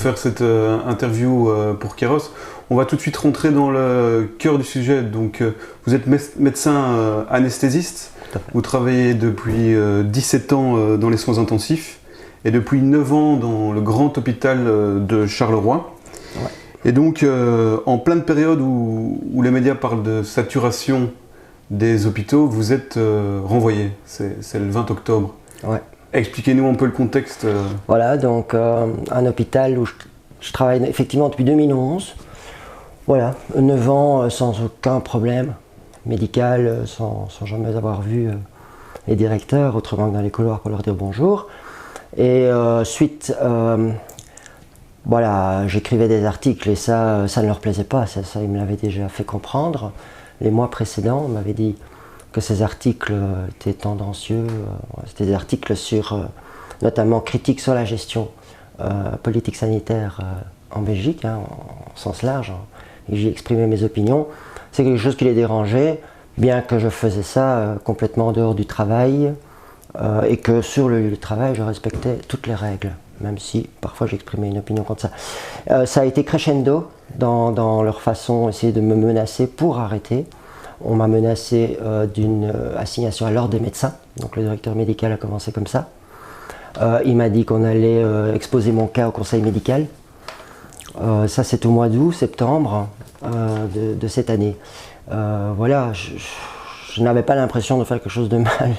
faire cette interview pour Kairos. On va tout de suite rentrer dans le cœur du sujet. Donc, vous êtes médecin anesthésiste. Vous travaillez depuis 17 ans dans les soins intensifs et depuis 9 ans dans le grand hôpital de Charleroi. Ouais. Et donc, en pleine période où les médias parlent de saturation des hôpitaux, vous êtes renvoyé. C'est le 20 octobre. Ouais. Expliquez-nous un peu le contexte. Voilà, donc un hôpital où je travaille effectivement depuis 2011. Voilà, 9 ans sans aucun problème médical, sans jamais avoir vu les directeurs, autrement que dans les couloirs pour leur dire bonjour. Et suite, voilà, j'écrivais des articles et ça ne leur plaisait pas, ça ils me l'avaient déjà fait comprendre. Les mois précédents, on m'avait dit que ces articles étaient tendancieux. C'était des articles sur, notamment critiques sur la gestion politique sanitaire en Belgique, hein, en sens large. Et j'y exprimais mes opinions. C'est quelque chose qui les dérangeait, bien que je faisais ça complètement en dehors du travail et que sur le lieu de travail, je respectais toutes les règles, même si parfois j'exprimais une opinion contre ça. Ça a été crescendo dans leur façon d'essayer de me menacer pour arrêter. On m'a menacé d'une assignation à l'ordre des médecins, donc le directeur médical a commencé comme ça. Il m'a dit qu'on allait exposer mon cas au conseil médical. Ça c'est au mois d'août, septembre de cette année. Voilà, je n'avais pas l'impression de faire quelque chose de mal,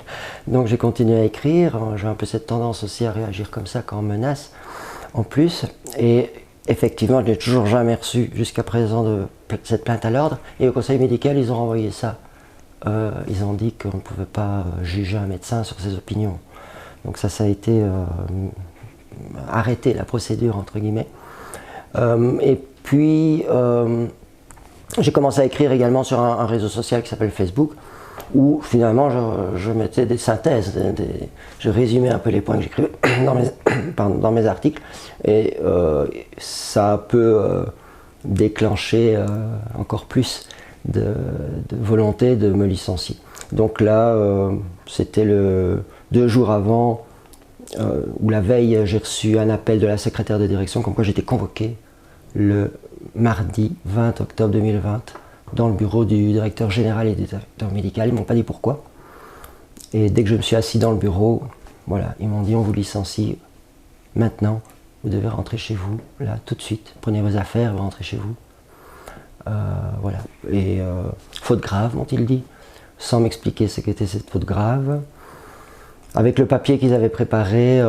donc j'ai continué à écrire. J'ai un peu cette tendance aussi à réagir comme ça quand on menace, en plus. Et effectivement, je n'ai toujours jamais reçu jusqu'à présent de cette plainte à l'ordre. Et au conseil médical, ils ont renvoyé ça. Ils ont dit qu'on ne pouvait pas juger un médecin sur ses opinions. Donc ça a été arrêté, la procédure, entre guillemets. Et puis, j'ai commencé à écrire également sur un réseau social qui s'appelle Facebook, où finalement je mettais des synthèses, je résumais un peu les points que j'écrivais dans mes articles, et ça peut déclencher encore plus de volonté de me licencier. Donc là, c'était 2 jours avant, ou la veille, j'ai reçu un appel de la secrétaire de direction comme quoi j'étais convoqué le mardi 20 octobre 2020 dans le bureau du directeur général et du directeur médical. Ils ne m'ont pas dit pourquoi. Et dès que je me suis assis dans le bureau, voilà, ils m'ont dit on vous licencie maintenant, vous devez rentrer chez vous, là, tout de suite. Prenez vos affaires, vous rentrez chez vous. Voilà. Et faute grave, m'ont-ils dit, sans m'expliquer ce qu'était cette faute grave. Avec le papier qu'ils avaient préparé,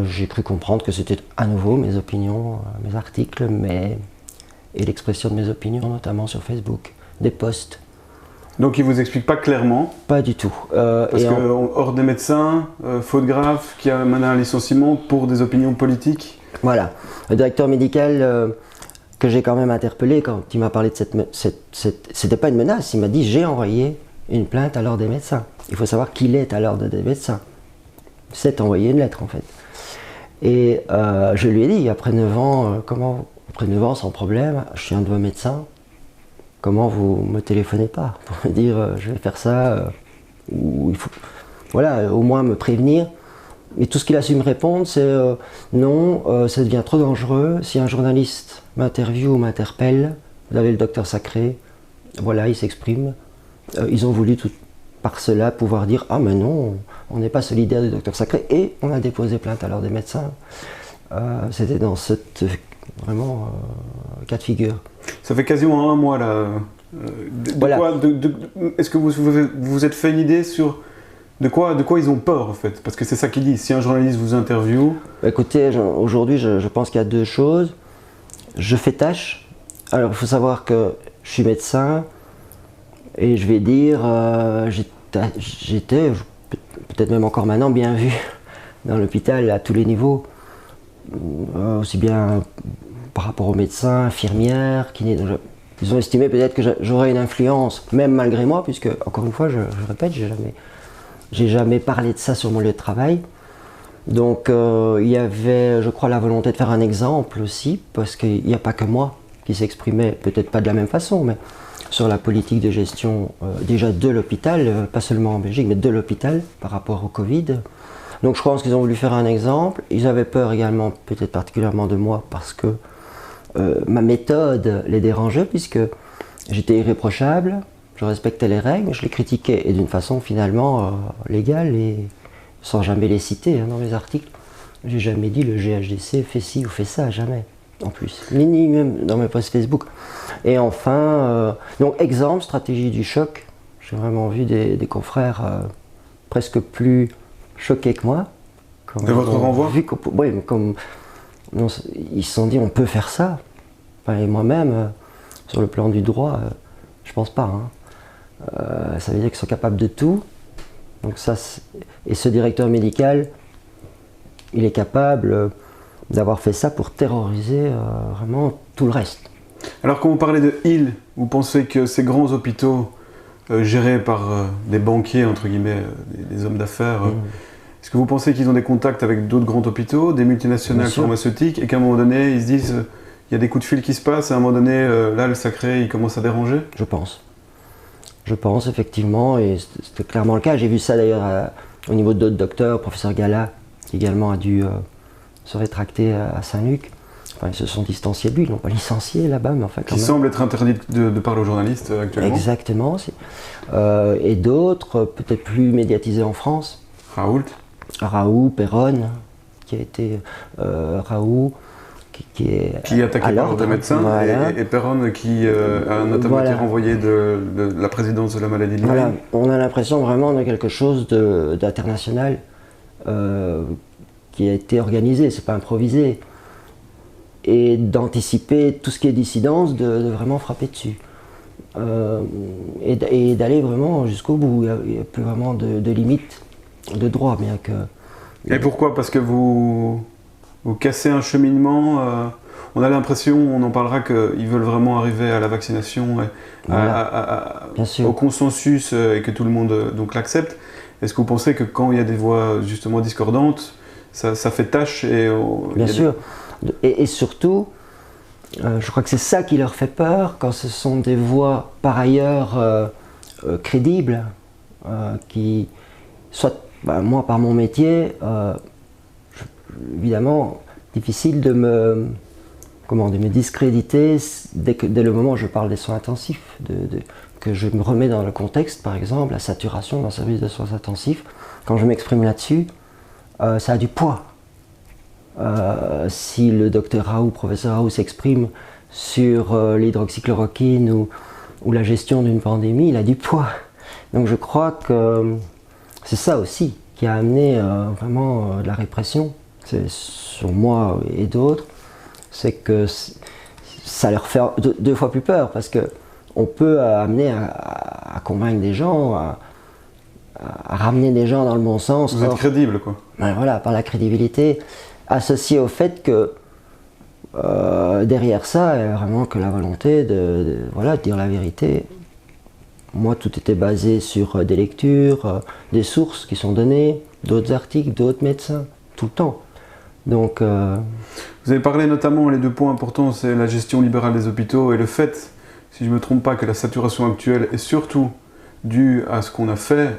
j'ai cru comprendre que c'était à nouveau mes opinions, mes articles, et l'expression de mes opinions, notamment sur Facebook, des posts. Donc ils ne vous expliquent pas clairement? Pas du tout. Parce que hors des médecins, faute grave qui a mené à un licenciement pour des opinions politiques? Voilà. Le directeur médical que j'ai quand même interpellé quand il m'a parlé de c'était pas une menace, il m'a dit j'ai envoyé une plainte à l'ordre des médecins. Il faut savoir qu'il est à l'ordre des médecins. C'est envoyé une lettre en fait. Et je lui ai dit, après 9 ans, après 9 ans sans problème, je suis un de vos médecins, comment vous me téléphonez pas pour me dire je vais faire ça, ou il faut, voilà, au moins me prévenir. Et tout ce qu'il a su me répondre, c'est non, ça devient trop dangereux. Si un journaliste m'interviewe ou m'interpelle, vous avez le docteur Sacré, voilà, il s'exprime. Ils ont voulu tout par cela pouvoir dire ah mais non, on n'est pas solidaire du docteur Sacré, et on a déposé plainte à l'ordre des médecins. C'était dans cette vraiment cas de figure. Ça fait quasiment 1 mois là. Voilà. Est-ce que vous vous êtes fait une idée sur de quoi ils ont peur en fait? Parce que c'est ça qu'ils disent. Si un journaliste vous interviewe. Écoutez, aujourd'hui je pense qu'il y a 2 choses. Je fais tâche. Alors il faut savoir que je suis médecin et je vais dire j'étais peut-être même encore maintenant bien vu dans l'hôpital à tous les niveaux, aussi bien par rapport aux médecins, infirmières, kinés. Ils ont estimé peut-être que j'aurais une influence, même malgré moi, puisque, encore une fois, je répète, j'ai jamais parlé de ça sur mon lieu de travail. Donc il y avait, je crois, la volonté de faire un exemple aussi, parce qu'il n'y a pas que moi qui s'exprimait, peut-être pas de la même façon, mais sur la politique de gestion déjà de l'hôpital, pas seulement en Belgique, mais de l'hôpital par rapport au Covid. Donc je pense qu'ils ont voulu faire un exemple. Ils avaient peur également, peut-être particulièrement de moi, parce que ma méthode les dérangeait, puisque j'étais irréprochable, je respectais les règles, je les critiquais, et d'une façon finalement légale, et sans jamais les citer dans mes articles. J'ai jamais dit le GHDC fait ci ou fait ça, jamais, en plus. Ni même dans mes posts Facebook. Et enfin, donc exemple, stratégie du choc. J'ai vraiment vu des confrères presque plus choqués que moi. De votre renvoi ? Oui, mais comme ils se sont dit on peut faire ça. Enfin, et moi-même, sur le plan du droit, je pense pas. Ça veut dire qu'ils sont capables de tout. Donc ça, et ce directeur médical, il est capable d'avoir fait ça pour terroriser vraiment tout le reste. Alors quand vous parlez de île, vous pensez que ces grands hôpitaux gérés par des banquiers, entre guillemets, des hommes d'affaires, est-ce que vous pensez qu'ils ont des contacts avec d'autres grands hôpitaux, des multinationales pharmaceutiques, et qu'à un moment donné, ils se disent il y a des coups de fil qui se passent, et à un moment donné, là, le sacré, il commence à déranger ? Je pense. Je pense, effectivement, et c'était clairement le cas. J'ai vu ça d'ailleurs au niveau d'autres docteurs, professeur Gala, qui également a dû se rétracter à Saint-Luc. Enfin, ils se sont distanciés de lui, ils l'ont pas licencié là-bas, mais enfin quand même. Qui semble être interdit de parler aux journalistes actuellement. Exactement. Et d'autres, peut-être plus médiatisés en France. Raoult, Perronne, qui a été Raoult, qui est attaqué par des médecins, voilà. et Perronne qui a notamment été renvoyé de la présidence de la maladie de Lyme. Voilà. On a l'impression vraiment de quelque chose d'international qui a été organisé, c'est pas improvisé. Et d'anticiper tout ce qui est dissidence, de vraiment frapper dessus. Et d'aller vraiment jusqu'au bout. Il n'y a plus vraiment de limite de droit, bien que... Et pourquoi ? Parce que vous cassez un cheminement. On a l'impression, on en parlera, qu'ils veulent vraiment arriver à la vaccination, au consensus, et que tout le monde donc l'accepte. Est-ce que vous pensez que quand il y a des voix justement discordantes, ça fait tâche Bien sûr. Et surtout, je crois que c'est ça qui leur fait peur, quand ce sont des voix par ailleurs crédibles, qui, soit moi par mon métier, évidemment, difficile de me discréditer dès le moment où je parle des soins intensifs, que je me remets dans le contexte, par exemple, la saturation d'un service de soins intensifs. Quand je m'exprime là-dessus, ça a du poids. Si le docteur Raoult, professeur Raoult s'exprime sur l'hydroxychloroquine ou la gestion d'une pandémie, il a du poids. Donc je crois que c'est ça aussi qui a amené vraiment de la répression, c'est sur moi et d'autres, c'est que ça leur fait deux fois plus peur, parce qu'on peut amener à convaincre des gens, à ramener des gens dans le bon sens. Vous êtes crédible, quoi. Voilà, par la crédibilité, associée au fait que derrière ça, il y a vraiment que la volonté de dire la vérité. Moi, tout était basé sur des lectures, des sources qui sont données, d'autres articles, d'autres médecins, tout le temps. Donc, vous avez parlé notamment, les deux points importants, c'est la gestion libérale des hôpitaux et le fait, si je ne me trompe pas, que la saturation actuelle est surtout due à ce qu'on a fait,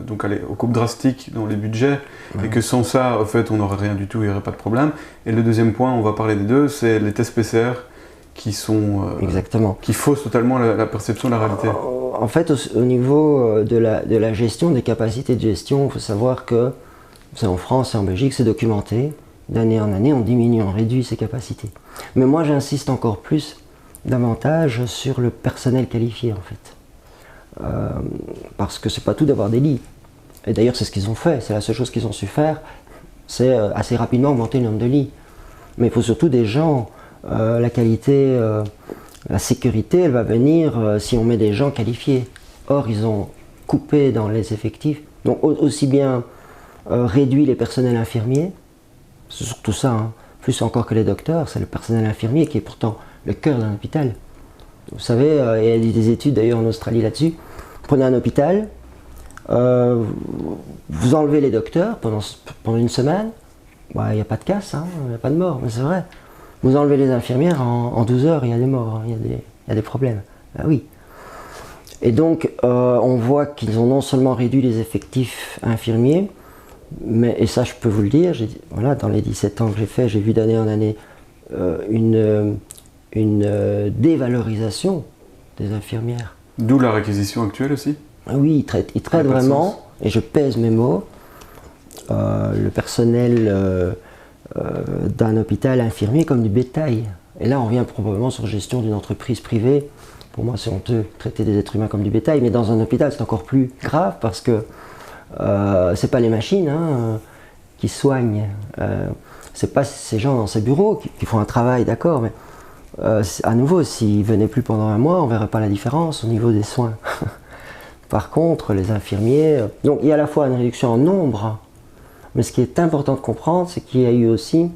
donc aux coupes drastiques dans les budgets, et que sans ça, en fait, on n'aurait rien du tout, il n'y aurait pas de problème. Et le deuxième point, on va parler des deux, c'est les tests PCR qui sont... qui faussent totalement la perception de la réalité. En fait, au niveau de la gestion, des capacités de gestion, il faut savoir que, c'est en France et en Belgique, c'est documenté. D'année en année, on diminue, on réduit ces capacités. Mais moi, j'insiste encore davantage sur le personnel qualifié, en fait. Parce que c'est pas tout d'avoir des lits. Et d'ailleurs, c'est ce qu'ils ont fait, c'est la seule chose qu'ils ont su faire, c'est assez rapidement augmenter le nombre de lits. Mais il faut surtout des gens. La qualité, la sécurité, elle va venir si on met des gens qualifiés. Or, ils ont coupé dans les effectifs, donc aussi bien réduit les personnels infirmiers, c'est surtout ça, hein. Plus encore que les docteurs, c'est le personnel infirmier qui est pourtant le cœur d'un hôpital. Vous savez, il y a des études d'ailleurs en Australie là-dessus. Prenez un hôpital, vous enlevez les docteurs pendant une semaine, il n'y a pas de casse, il n'y a pas de mort, mais c'est vrai. Vous enlevez les infirmières, en 12 heures, il y a des morts, il y a des problèmes. Ah oui. Et donc, on voit qu'ils ont non seulement réduit les effectifs infirmiers, Et ça, je peux vous le dire, voilà, dans les 17 ans que j'ai fait, j'ai vu d'année en année une dévalorisation des infirmières. D'où la réquisition actuelle aussi. Ah oui, ils traitent vraiment, et je pèse mes mots, le personnel d'un hôpital infirmier comme du bétail. Et là, on revient probablement sur gestion d'une entreprise privée. Pour moi, c'est honteux, traiter des êtres humains comme du bétail, mais dans un hôpital, c'est encore plus grave parce que c'est pas les machines qui soignent. C'est pas ces gens dans ces bureaux qui font un travail, d'accord, mais à nouveau, s'ils venaient plus pendant un mois, on verrait pas la différence au niveau des soins. Par contre, les infirmiers, donc il y a à la fois une réduction en nombre, mais ce qui est important de comprendre, c'est qu'il y a eu aussi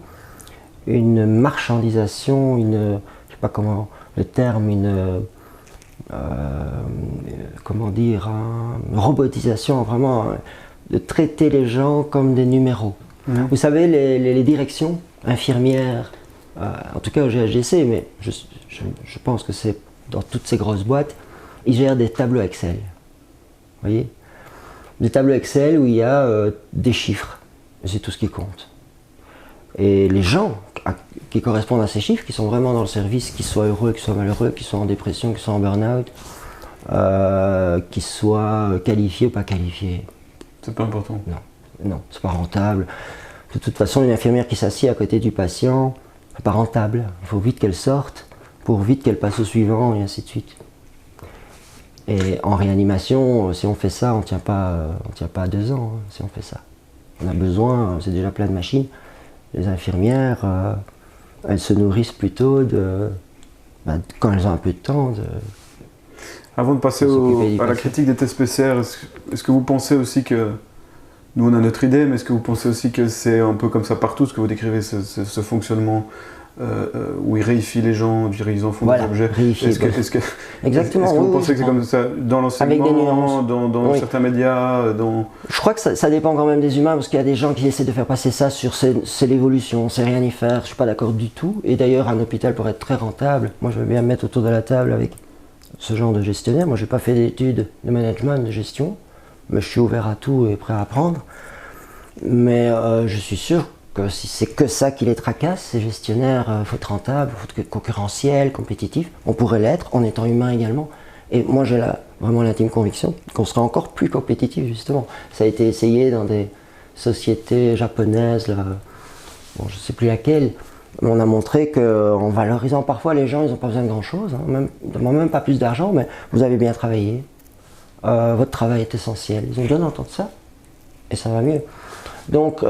une marchandisation, je sais pas comment le terme, comment dire, une robotisation, vraiment, de traiter les gens comme des numéros. Mmh. Vous savez, les directions infirmières, en tout cas au GHDC, mais je pense que c'est dans toutes ces grosses boîtes, ils gèrent des tableaux Excel. Vous voyez, des tableaux Excel où il y a des chiffres, c'est tout ce qui compte. Et les gens qui correspondent à ces chiffres, qui sont vraiment dans le service, qu'ils soient heureux, qu'ils soient malheureux, qu'ils soient en dépression, qu'ils soient en burn-out, qu'ils soient qualifiés ou pas qualifiés. C'est pas important. Non, c'est pas rentable. De toute façon, une infirmière qui s'assied à côté du patient, c'est pas rentable. Il faut vite qu'elle sorte, pour vite qu'elle passe au suivant, et ainsi de suite. Et en réanimation, si on fait ça, on ne tient pas à 2 ans, si on fait ça. On a besoin, c'est déjà plein de machines. Les infirmières, elles se nourrissent plutôt quand elles ont un peu de temps. Avant de passer à la critique des tests PCR, est-ce que vous pensez aussi que, nous on a notre idée, mais est-ce que vous pensez aussi que c'est un peu comme ça partout, ce que vous décrivez, ce fonctionnement où ils réifient les gens, ils en font des objets. Exactement. Est-ce que vous pensez que c'est comme ça dans l'enseignement, dans certains médias Je crois que ça dépend quand même des humains, parce qu'il y a des gens qui essaient de faire passer ça sur c'est l'évolution, c'est rien y faire. Je ne suis pas d'accord du tout. Et d'ailleurs, un hôpital pour être très rentable, moi je veux bien me mettre autour de la table avec ce genre de gestionnaire. Moi je n'ai pas fait d'études de management, de gestion, mais je suis ouvert à tout et prêt à apprendre. Mais je suis sûr que si c'est que ça qui les tracasse, ces gestionnaires, il faut être rentable, il faut être concurrentiel, compétitif. On pourrait l'être en étant humain également. Et moi j'ai vraiment l'intime conviction qu'on sera encore plus compétitif justement. Ça a été essayé dans des sociétés japonaises, là, bon, je ne sais plus laquelle, mais on a montré qu'en valorisant parfois les gens, ils n'ont pas besoin de grand chose, même pas plus d'argent, mais vous avez bien travaillé, votre travail est essentiel. Ils ont besoin d'entendre ça et ça va mieux. Donc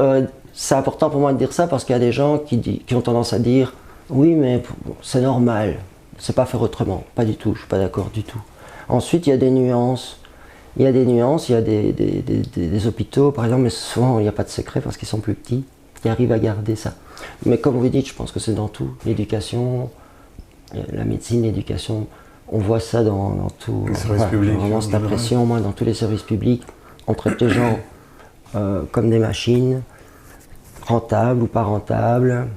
c'est important pour moi de dire ça parce qu'il y a des gens qui ont tendance à dire oui mais c'est normal, c'est pas faire autrement. Pas du tout, je suis pas d'accord du tout. Ensuite il y a des nuances. Il y a des hôpitaux par exemple, mais souvent il n'y a pas de secret parce qu'ils sont plus petits, qui arrivent à garder ça. Mais comme vous dites, je pense que c'est dans tout. L'éducation, la médecine, l'éducation, on voit ça dans tout. Les services publics. Vraiment cette impression, moi, dans tous les services publics, on traite les gens comme des machines, rentables ou pas rentables.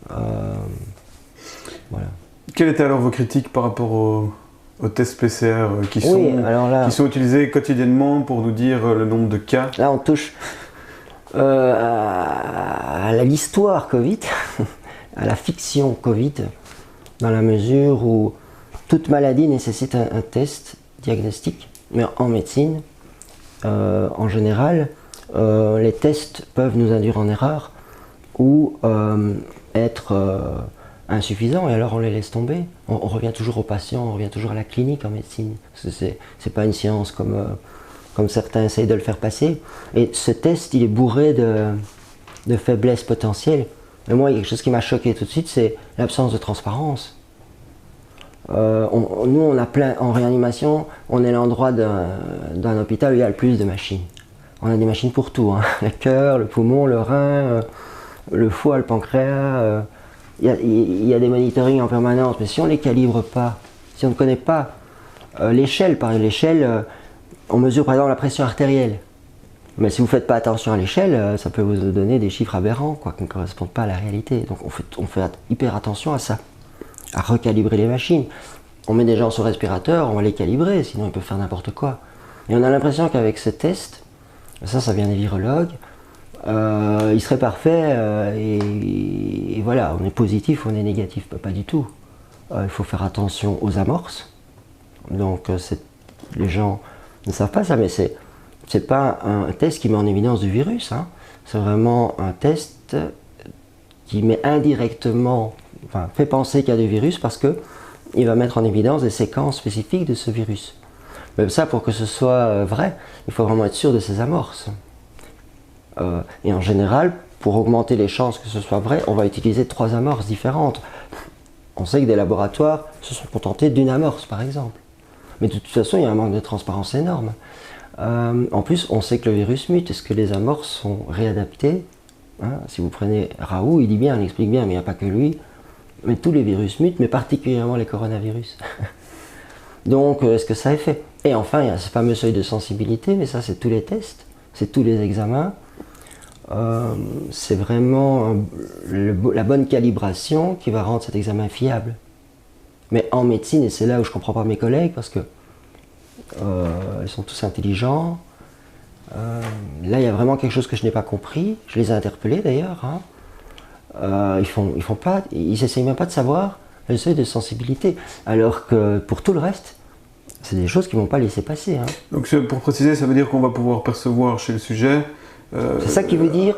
Voilà. Quelles étaient alors vos critiques par rapport aux tests PCR qui sont utilisés quotidiennement pour nous dire le nombre de cas? Là, on touche à l'histoire Covid, à la fiction Covid, dans la mesure où toute maladie nécessite un test diagnostique, mais en médecine, en général, les tests peuvent nous induire en erreur ou être insuffisants, et alors on les laisse tomber. On revient toujours au patient, on revient toujours à la clinique en médecine. C'est pas une science comme certains essayent de le faire passer. Et ce test, il est bourré de faiblesses potentielles. Et moi, il y a quelque chose qui m'a choqué tout de suite, c'est l'absence de transparence. Nous, on a en réanimation, on est l'endroit d'un hôpital où il y a le plus de machines. On a des machines pour tout, hein. Le cœur, le poumon, le rein, le foie, le pancréas. Il y a des monitorings en permanence, mais si on ne les calibre pas, si on ne connaît pas l'échelle, on mesure par exemple la pression artérielle. Mais si vous ne faites pas attention à l'échelle, ça peut vous donner des chiffres aberrants, qui ne correspondent pas à la réalité. Donc on fait hyper attention à ça, à recalibrer les machines. On met des gens sur respirateur, on va les calibrer, sinon ils peuvent faire n'importe quoi. Et on a l'impression qu'avec ces tests, ça vient des virologues, il serait parfait et voilà, on est positif, on est négatif, pas du tout. Il faut faire attention aux amorces. Donc les gens ne savent pas ça, mais c'est pas un test qui met en évidence du virus, hein. C'est vraiment un test qui met indirectement, enfin, fait penser qu'il y a du virus parce qu'il va mettre en évidence des séquences spécifiques de ce virus. Même ça, pour que ce soit vrai, il faut vraiment être sûr de ces amorces. Et en général, pour augmenter les chances que ce soit vrai, on va utiliser 3 amorces différentes. On sait que des laboratoires se sont contentés d'une amorce, par exemple. Mais de toute façon, il y a un manque de transparence énorme. En plus, on sait que le virus mute. Est-ce que les amorces sont réadaptées, hein? Si vous prenez Raoult, il dit bien, il explique bien, mais il n'y a pas que lui. Mais tous les virus mutent, mais particulièrement les coronavirus. Donc, est-ce que ça est fait? Et enfin, il y a ce fameux seuil de sensibilité, mais ça, c'est tous les tests, c'est tous les examens. C'est vraiment la bonne calibration qui va rendre cet examen fiable. Mais en médecine, et c'est là où je ne comprends pas mes collègues, parce que ils sont tous intelligents. Là, il y a vraiment quelque chose que je n'ai pas compris. Je les ai interpellés d'ailleurs. Hein. Ils n'essayent même pas de savoir le seuil de sensibilité. Alors que pour tout le reste, c'est des choses qu'ils ne vont pas laisser passer. Hein. Donc pour préciser, ça veut dire qu'on va pouvoir percevoir chez le sujet... c'est ça qui veut dire...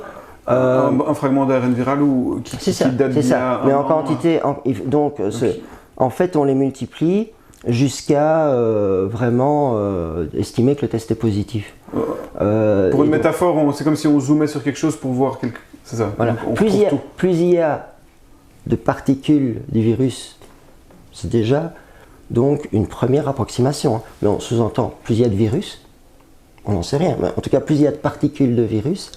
un fragment d'ARN viral qui date d'il y a mais en quantité... En fait, on les multiplie jusqu'à vraiment estimer que le test est positif. Pour une métaphore, c'est comme si on zoomait sur quelque chose pour voir quelque... C'est ça. Voilà. Plus il y a de particules du virus, c'est déjà donc une première approximation. Hein. Mais on sous-entend, plus il y a de virus, on n'en sait rien. Mais en tout cas, plus il y a de particules de virus,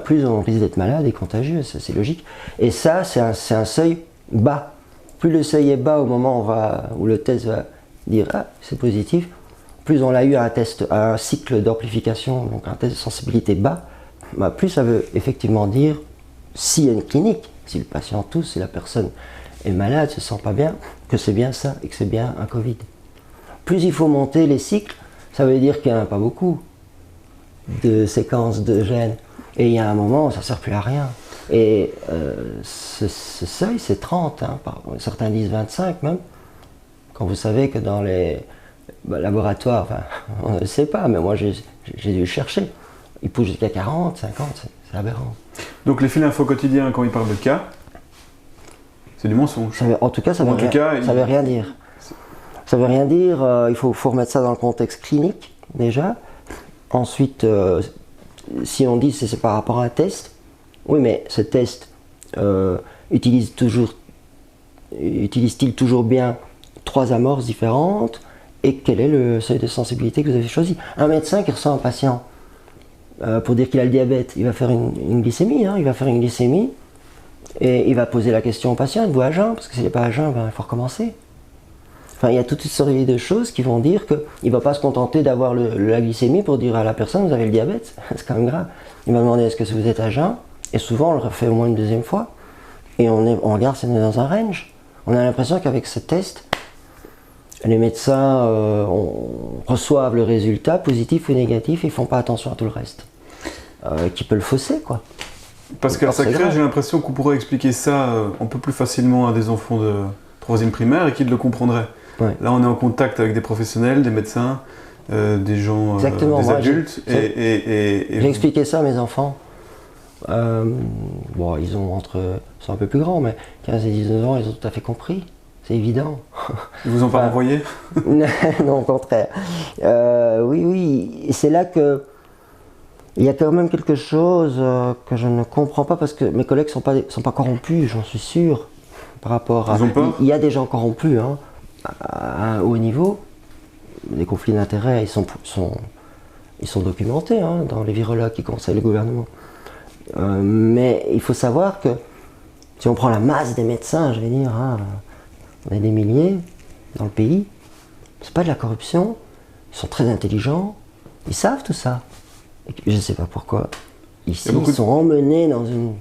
plus on risque d'être malade et contagieux, c'est logique. Et ça, c'est un seuil bas. Plus le seuil est bas au moment où le test va dire « Ah, c'est positif », plus on a eu un cycle d'amplification, donc un test de sensibilité bas, plus ça veut effectivement dire, s'il y a une clinique, si le patient tousse, si la personne est malade, se sent pas bien, que c'est bien ça et que c'est bien un Covid. Plus il faut monter les cycles, ça veut dire qu'il n'y en a pas beaucoup de séquences de gènes. Et il y a un moment où ça ne sert plus à rien. Et ce seuil, c'est 30, hein, certains disent 25 même. Quand vous savez que dans les laboratoires, on ne le sait pas, mais moi j'ai dû le chercher. Ils poussent jusqu'à 40, 50, c'est aberrant. Donc les fils info quotidiens, quand ils parlent de cas, c'est du mensonge. En tout cas, ça ne veut rien dire. Ça ne veut rien dire, il faut remettre ça dans le contexte clinique, déjà. Ensuite, si on dit que c'est par rapport à un test, oui, mais ce test utilise-t-il toujours bien 3 amorces différentes? Et quel est le seuil de sensibilité que vous avez choisi? Un médecin qui reçoit un patient pour dire qu'il a le diabète, il va faire une glycémie, hein, il va faire une glycémie et il va poser la question au patient, êtes-vous à jeun? Parce que s'il n'est pas à jeun, il faut recommencer. Enfin, il y a toute une série de choses qui vont dire qu'il ne va pas se contenter d'avoir la glycémie pour dire à la personne, vous avez le diabète, c'est quand même grave. Il va demander, est-ce que vous êtes à jeun? Et souvent, on le refait au moins une deuxième fois. Et on regarde si on est dans un range. On a l'impression qu'avec ce test, les médecins reçoivent le résultat, positif ou négatif, et ils ne font pas attention à tout le reste. Qui peut le fausser, quoi. Pascal Sacré, j'ai l'impression qu'on pourrait expliquer ça un peu plus facilement à des enfants de 3e primaire et qu'ils le comprendraient. Ouais. Là, on est en contact avec des professionnels, des médecins, des gens, des adultes. J'ai expliqué ça à mes enfants. Ils sont un peu plus grands, mais 15 et 19 ans, ils ont tout à fait compris. C'est évident. Ils vous ont pas envoyé? Non, au contraire. Oui, et c'est là que il y a quand même quelque chose que je ne comprends pas, parce que mes collègues sont pas corrompus, j'en suis sûr. Par rapport à... Il y a des gens corrompus, hein, à un haut niveau. Les conflits d'intérêts, ils sont documentés, hein, dans les virologues qui conseillent le gouvernement. Mais il faut savoir que si on prend la masse des médecins, je vais dire, hein, on est des milliers dans le pays, c'est pas de la corruption, ils sont très intelligents, ils savent tout ça. Et je ne sais pas pourquoi. Ici, ils sont emmenés dans une...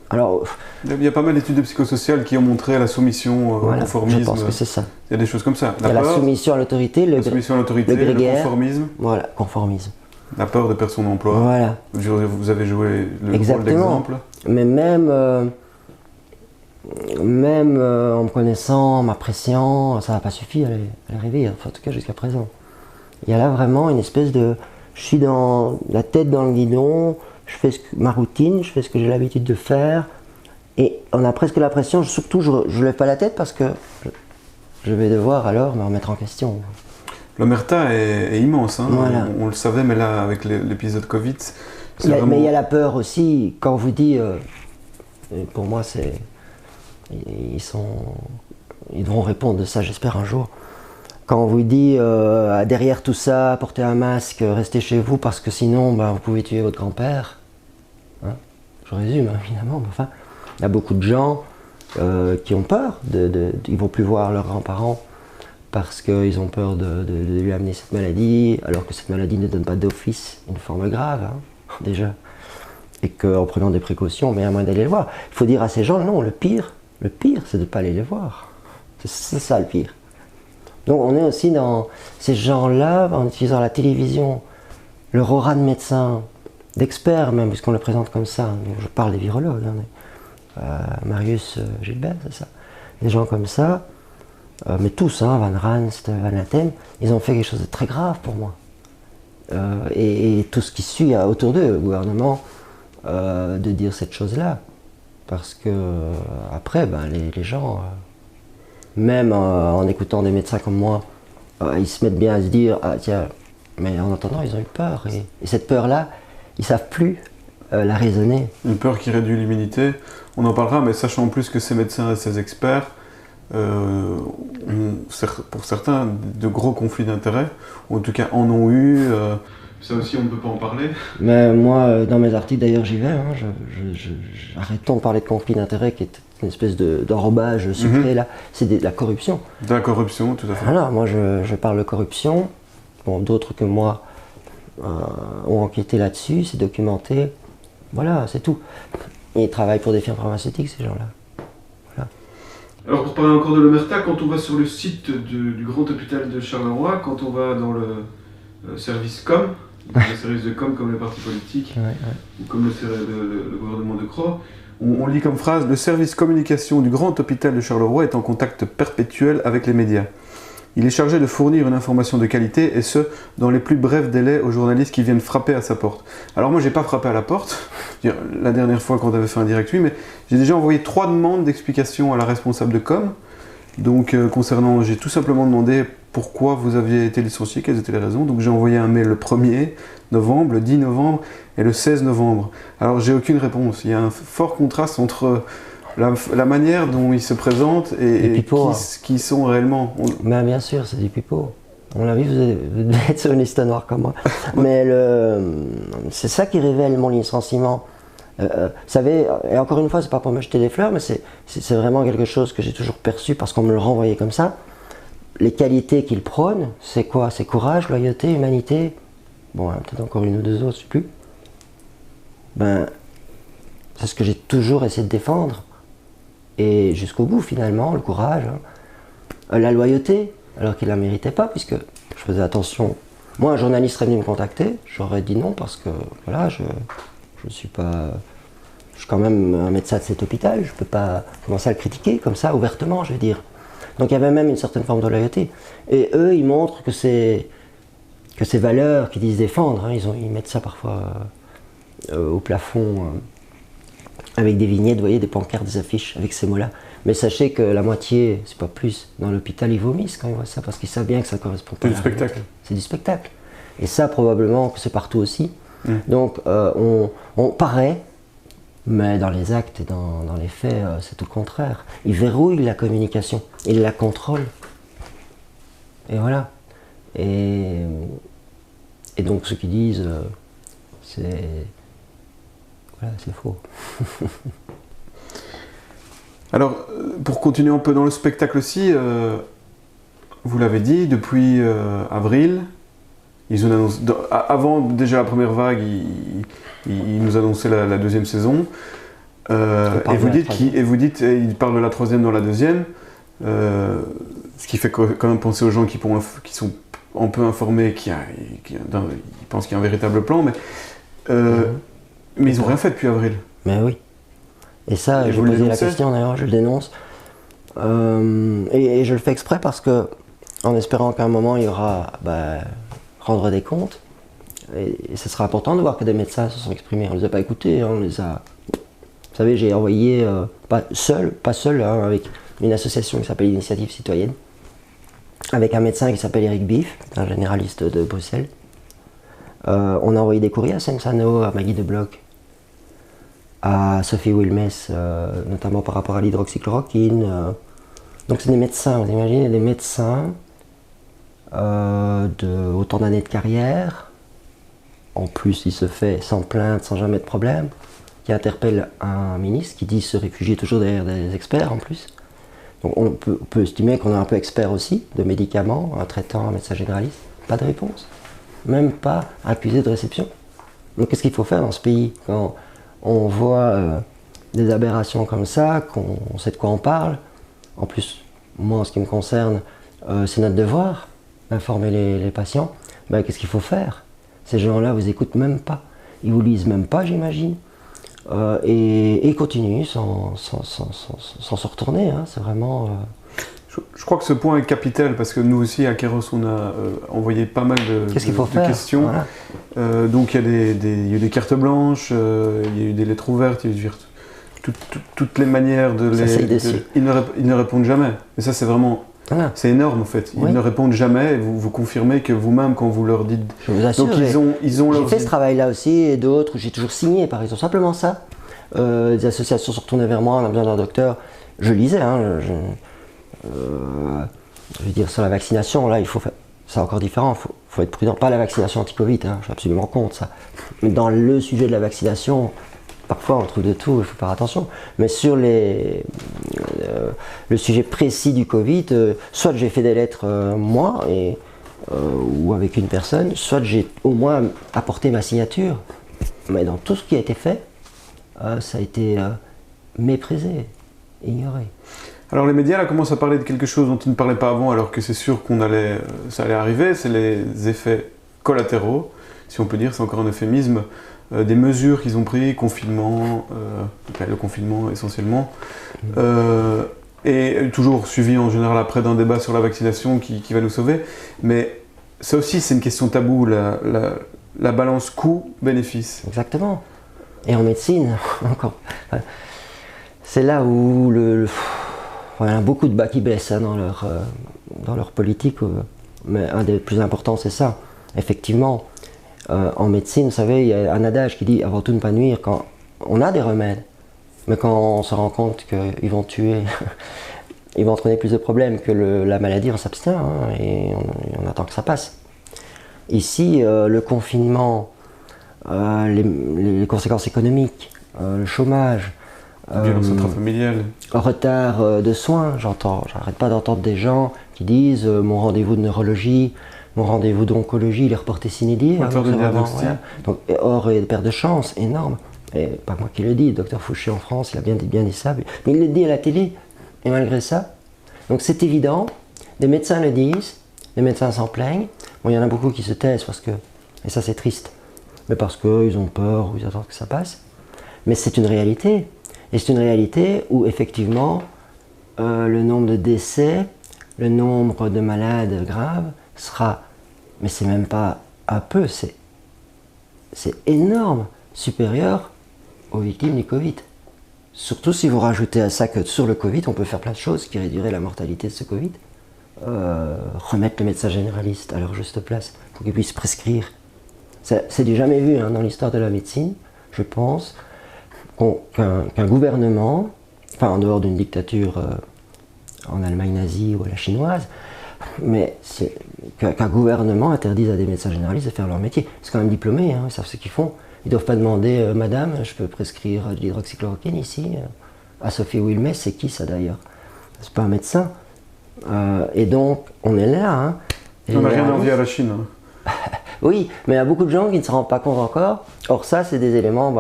Alors, il y a pas mal d'études psychosociales qui ont montré la soumission au conformisme. Je pense que c'est ça. Il y a des choses comme ça. Il y a la soumission à l'autorité, le grégaire, le conformisme. Voilà, conformisme. La peur de perdre son emploi. Voilà. Vous avez joué le Exactement. rôle d'exemple. Mais même en me connaissant, en m'appréciant, ça n'a pas suffi à les réveiller, enfin, en tout cas jusqu'à présent. Il y a là vraiment une espèce de... Je suis dans la tête dans le guidon, je fais ma routine, je fais ce que j'ai l'habitude de faire, et on a presque l'impression, surtout je ne lève pas la tête parce que je vais devoir alors me remettre en question. L'omerta est immense, hein. Voilà. On le savait, mais là, avec l'épisode Covid, Mais il y a la peur aussi, quand on vous dit, pour moi c'est... Ils devront répondre de ça, j'espère, un jour. Quand on vous dit, derrière tout ça, portez un masque, restez chez vous, parce que sinon, vous pouvez tuer votre grand-père. Hein, je résume, évidemment, mais enfin, il y a beaucoup de gens qui ont peur. Ils ne vont plus voir leurs grands-parents parce qu'ils ont peur de lui amener cette maladie, alors que cette maladie ne donne pas d'office une forme grave, hein, déjà. Et qu'en prenant des précautions, il y a moyen d'aller les voir. Il faut dire à ces gens, non, le pire, c'est de ne pas aller les voir. C'est ça le pire. Donc on est aussi dans ces gens-là, en utilisant la télévision, leur aura de médecins, d'experts même, puisqu'on le présente comme ça. Donc je parle des virologues, hein, Marius Gilbert, c'est ça. Des gens comme ça, mais tous, hein, Van Ranst, Van Atten, ils ont fait quelque chose de très grave pour moi. Et tout ce qui suit autour d'eux, le gouvernement, de dire cette chose-là. Parce que après, les gens, même en écoutant des médecins comme moi, ils se mettent bien à se dire, ah tiens, mais en entendant, ils ont eu peur. Et cette peur-là, ils ne savent plus la raisonner. Une peur qui réduit l'immunité. On en parlera, mais sachant en plus que ces médecins et ces experts ont, pour certains, de gros conflits d'intérêts, ou en tout cas en ont eu. Ça aussi, on ne peut pas en parler. Mais moi, dans mes articles, d'ailleurs, j'y vais. Hein, arrêtons de parler de conflit d'intérêts, qui est une espèce d'enrobage sucré, là. C'est de la corruption. De la corruption, tout à fait. Voilà, moi, je parle de corruption. Bon, d'autres que moi ont enquêté là-dessus, c'est documenté. Voilà, c'est tout. Ils travaillent pour des firmes pharmaceutiques, ces gens-là. Voilà. Alors, pour parler encore de l'omerta, quand on va sur le site du grand hôpital de Charleroi, quand on va dans le service com, le service de com comme les partis politiques, ou comme le gouvernement de Croo, on lit comme phrase « Le service communication du grand hôpital de Charleroi est en contact perpétuel avec les médias. Il est chargé de fournir une information de qualité, et ce, dans les plus brefs délais aux journalistes qui viennent frapper à sa porte. » Alors moi, j'ai pas frappé à la porte, la dernière fois quand on avait fait un direct, oui, mais j'ai déjà envoyé 3 demandes d'explication à la responsable de com. Donc concernant, j'ai tout simplement demandé pourquoi vous aviez été licencié, quelles étaient les raisons. Donc j'ai envoyé un mail le 1er novembre, le 10 novembre et le 16 novembre. Alors j'ai aucune réponse. Il y a un fort contraste entre la manière dont ils se présentent et qui sont réellement. Ben, bien sûr, c'est du pipeau. On l'a vu, vous devez être sur une liste noire comme moi. Mais c'est ça qui révèle mon licenciement. Vous savez, et encore une fois, c'est pas pour me jeter des fleurs, mais c'est vraiment quelque chose que j'ai toujours perçu parce qu'on me le renvoyait comme ça. Les qualités qu'il prône, c'est quoi? C'est courage, loyauté, humanité. Bon, peut-être encore une ou deux autres, je sais plus. Ben, c'est ce que j'ai toujours essayé de défendre. Et jusqu'au bout, finalement, le courage. Hein. La loyauté, alors qu'il ne la méritait pas, puisque je faisais attention. Moi, un journaliste serait venu me contacter, j'aurais dit non, parce que, voilà, je suis pas... Je suis quand même un médecin de cet hôpital, je ne peux pas commencer à le critiquer comme ça, ouvertement, je veux dire. Donc il y avait même une certaine forme de loyauté. Et eux, ils montrent que ces valeurs qu'ils disent défendre, hein, ils mettent ça parfois au plafond, avec des vignettes, vous voyez, des pancartes, des affiches, avec ces mots-là. Mais sachez que la moitié, c'est pas plus, dans l'hôpital, ils vomissent quand ils voient ça, parce qu'ils savent bien que ça correspond pas à la réalité. C'est du spectacle. C'est du spectacle. Et ça, probablement, que c'est partout aussi. Donc on paraît, mais dans les actes et dans les faits, c'est tout le contraire. Ils verrouillent la communication, ils la contrôlent. Et voilà. Et donc ceux qui disent, c'est faux. Alors, pour continuer un peu dans le spectacle aussi, vous l'avez dit, depuis avril, ils ont annoncé, avant déjà la première vague, ils nous annonçaient la deuxième saison. Et vous dites, ils parlent de la troisième dans la deuxième, ce qui fait quand même penser aux gens qui sont on peut informer ils pensent qu'il y a un véritable plan, mais ils n'ont rien fait depuis avril. Mais oui. Et ça, j'ai posé la question d'ailleurs, je le dénonce. Et je le fais exprès parce que, en espérant qu'à un moment il y aura rendre des comptes, et ce sera important de voir que des médecins se sont exprimés. On ne les a pas écoutés, on les a. Vous savez, j'ai envoyé, pas seul, hein, avec une association qui s'appelle Initiative Citoyenne, avec un médecin qui s'appelle Eric Biff, un généraliste de Bruxelles. On a envoyé des courriers à Sensano, à Maggie de Bloch, à Sophie Wilmès, notamment par rapport à l'hydroxychloroquine. Donc c'est des médecins, vous imaginez, des médecins de autant d'années de carrière. En plus, il se fait sans plainte, sans jamais de problème, qui interpelle un ministre qui dit se réfugier toujours derrière des experts en plus. Donc on peut estimer qu'on est un peu expert aussi de médicaments, un traitant, un médecin généraliste. Pas de réponse, même pas accusé de réception. Donc qu'est-ce qu'il faut faire dans ce pays quand on voit des aberrations comme ça, qu'on sait de quoi on parle? En plus, moi en ce qui me concerne, c'est notre devoir d'informer les patients. Qu'est-ce qu'il faut faire? Ces gens-là vous écoutent même pas, ils vous lisent même pas, j'imagine. Et ils continuent sans se retourner, hein. C'est vraiment... Je crois que ce point est capital parce que nous aussi à Kairos on a envoyé pas mal de questions. Voilà. Donc il y a eu des cartes blanches, il y a eu des lettres ouvertes, il y a eu toutes les manières de les... Ils ne répondent jamais. Et ça c'est vraiment... Voilà. C'est énorme en fait. Ils ne répondent jamais. Vous confirmez que vous-même quand vous leur dites. Je vous assure. Donc ils ont j'ai fait ce travail-là aussi et d'autres. J'ai toujours signé par exemple simplement ça. Des associations se retournaient vers moi. On a besoin d'un docteur. Je lisais. Hein, je veux dire sur la vaccination là, il faut faire. C'est encore différent. Faut être prudent. Pas la vaccination anti-Covid. Hein, je suis absolument contre ça. Mais dans le sujet de la vaccination. Parfois on trouve de tout, il faut faire attention. Mais sur le sujet précis du Covid, soit j'ai fait des lettres moi, ou avec une personne, soit j'ai au moins apporté ma signature. Mais dans tout ce qui a été fait, ça a été méprisé, ignoré. Alors les médias là, commencent à parler de quelque chose dont ils ne parlaient pas avant, alors que c'est sûr ça allait arriver, c'est les effets collatéraux, si on peut dire, c'est encore un euphémisme. Des mesures qu'ils ont prises, confinement, le confinement essentiellement, et toujours suivi en général après d'un débat sur la vaccination qui va nous sauver. Mais ça aussi c'est une question taboue, la balance coût-bénéfice. Exactement. Et en médecine, encore. C'est là où il y a beaucoup de bas qui baissent hein, dans leur politique, mais un des plus importants c'est ça. Effectivement. En médecine, vous savez, il y a un adage qui dit avant tout ne pas nuire quand on a des remèdes, mais quand on se rend compte qu'ils vont tuer, ils vont entraîner plus de problèmes que la maladie, on s'abstient hein, et on attend que ça passe. Ici, le confinement, les conséquences économiques, le chômage, violence intrafamiliale, retard de soins, j'arrête pas d'entendre des gens qui disent mon rendez-vous de neurologie, mon rendez-vous d'oncologie, il est reporté sine die. Donc, or et perte de chance énorme. Et pas moi qui le dis, le docteur Fouché en France, il a bien dit ça. Mais il le dit à la télé, et malgré ça. Donc c'est évident, des médecins le disent, les médecins s'en plaignent. Bon, il y en a beaucoup qui se taisent parce que, et ça c'est triste, mais parce qu'ils ont peur ou ils attendent que ça passe. Mais c'est une réalité. Et c'est une réalité où effectivement, le nombre de décès, le nombre de malades graves, sera, mais c'est même pas un peu, c'est énorme, supérieur aux victimes du Covid. Surtout si vous rajoutez à ça que sur le Covid, on peut faire plein de choses qui réduiraient la mortalité de ce Covid. Remettre le médecin généraliste à leur juste place pour qu'il puisse prescrire. C'est du jamais vu hein, dans l'histoire de la médecine, je pense, qu'un gouvernement, enfin en dehors d'une dictature en Allemagne nazie ou à la chinoise, mais qu'un gouvernement interdise à des médecins généralistes de faire leur métier. C'est quand même diplômés, hein, ils savent ce qu'ils font. Ils ne doivent pas demander Madame, je peux prescrire de l'hydroxychloroquine ici à Sophie Wilmès, c'est qui ça d'ailleurs? C'est pas un médecin. Et donc, on est là. Hein, on n'a rien envie à la Chine. Hein. Oui, mais il y a beaucoup de gens qui ne se rendent pas compte encore. Or, ça, c'est des éléments.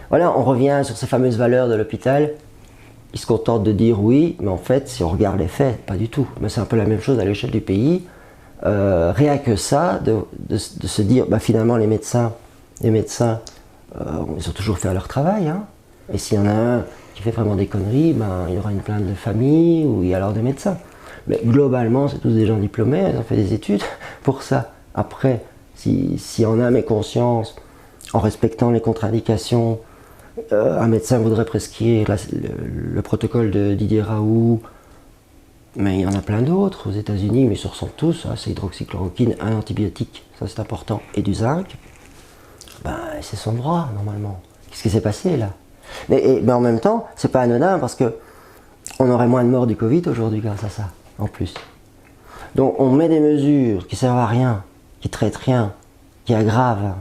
Voilà, on revient sur ces fameuses valeurs de l'hôpital. Ils se contentent de dire oui, mais en fait, si on regarde les faits, pas du tout. Mais c'est un peu la même chose à l'échelle du pays. rien que ça, de se dire, bah, finalement les médecins, ils ont toujours fait leur travail, hein. Et s'il y en a un qui fait vraiment des conneries, ben, il y aura une plainte de famille ou il y a alors des médecins. Mais globalement, c'est tous des gens diplômés, ils ont fait des études pour ça. Après, si en âme et conscience, en respectant les contre-indications, un médecin voudrait prescrire le protocole de Didier Raoult, mais il y en a plein d'autres aux États-Unis, mais ils se ressemblent tous, hein, c'est hydroxychloroquine, un antibiotique, ça c'est important, et du zinc. Ben, c'est son droit, normalement. Qu'est-ce qui s'est passé là? Mais en même temps, c'est pas anodin parce que on aurait moins de morts du Covid aujourd'hui grâce à ça, en plus. Donc on met des mesures qui servent à rien, qui traitent rien, qui aggravent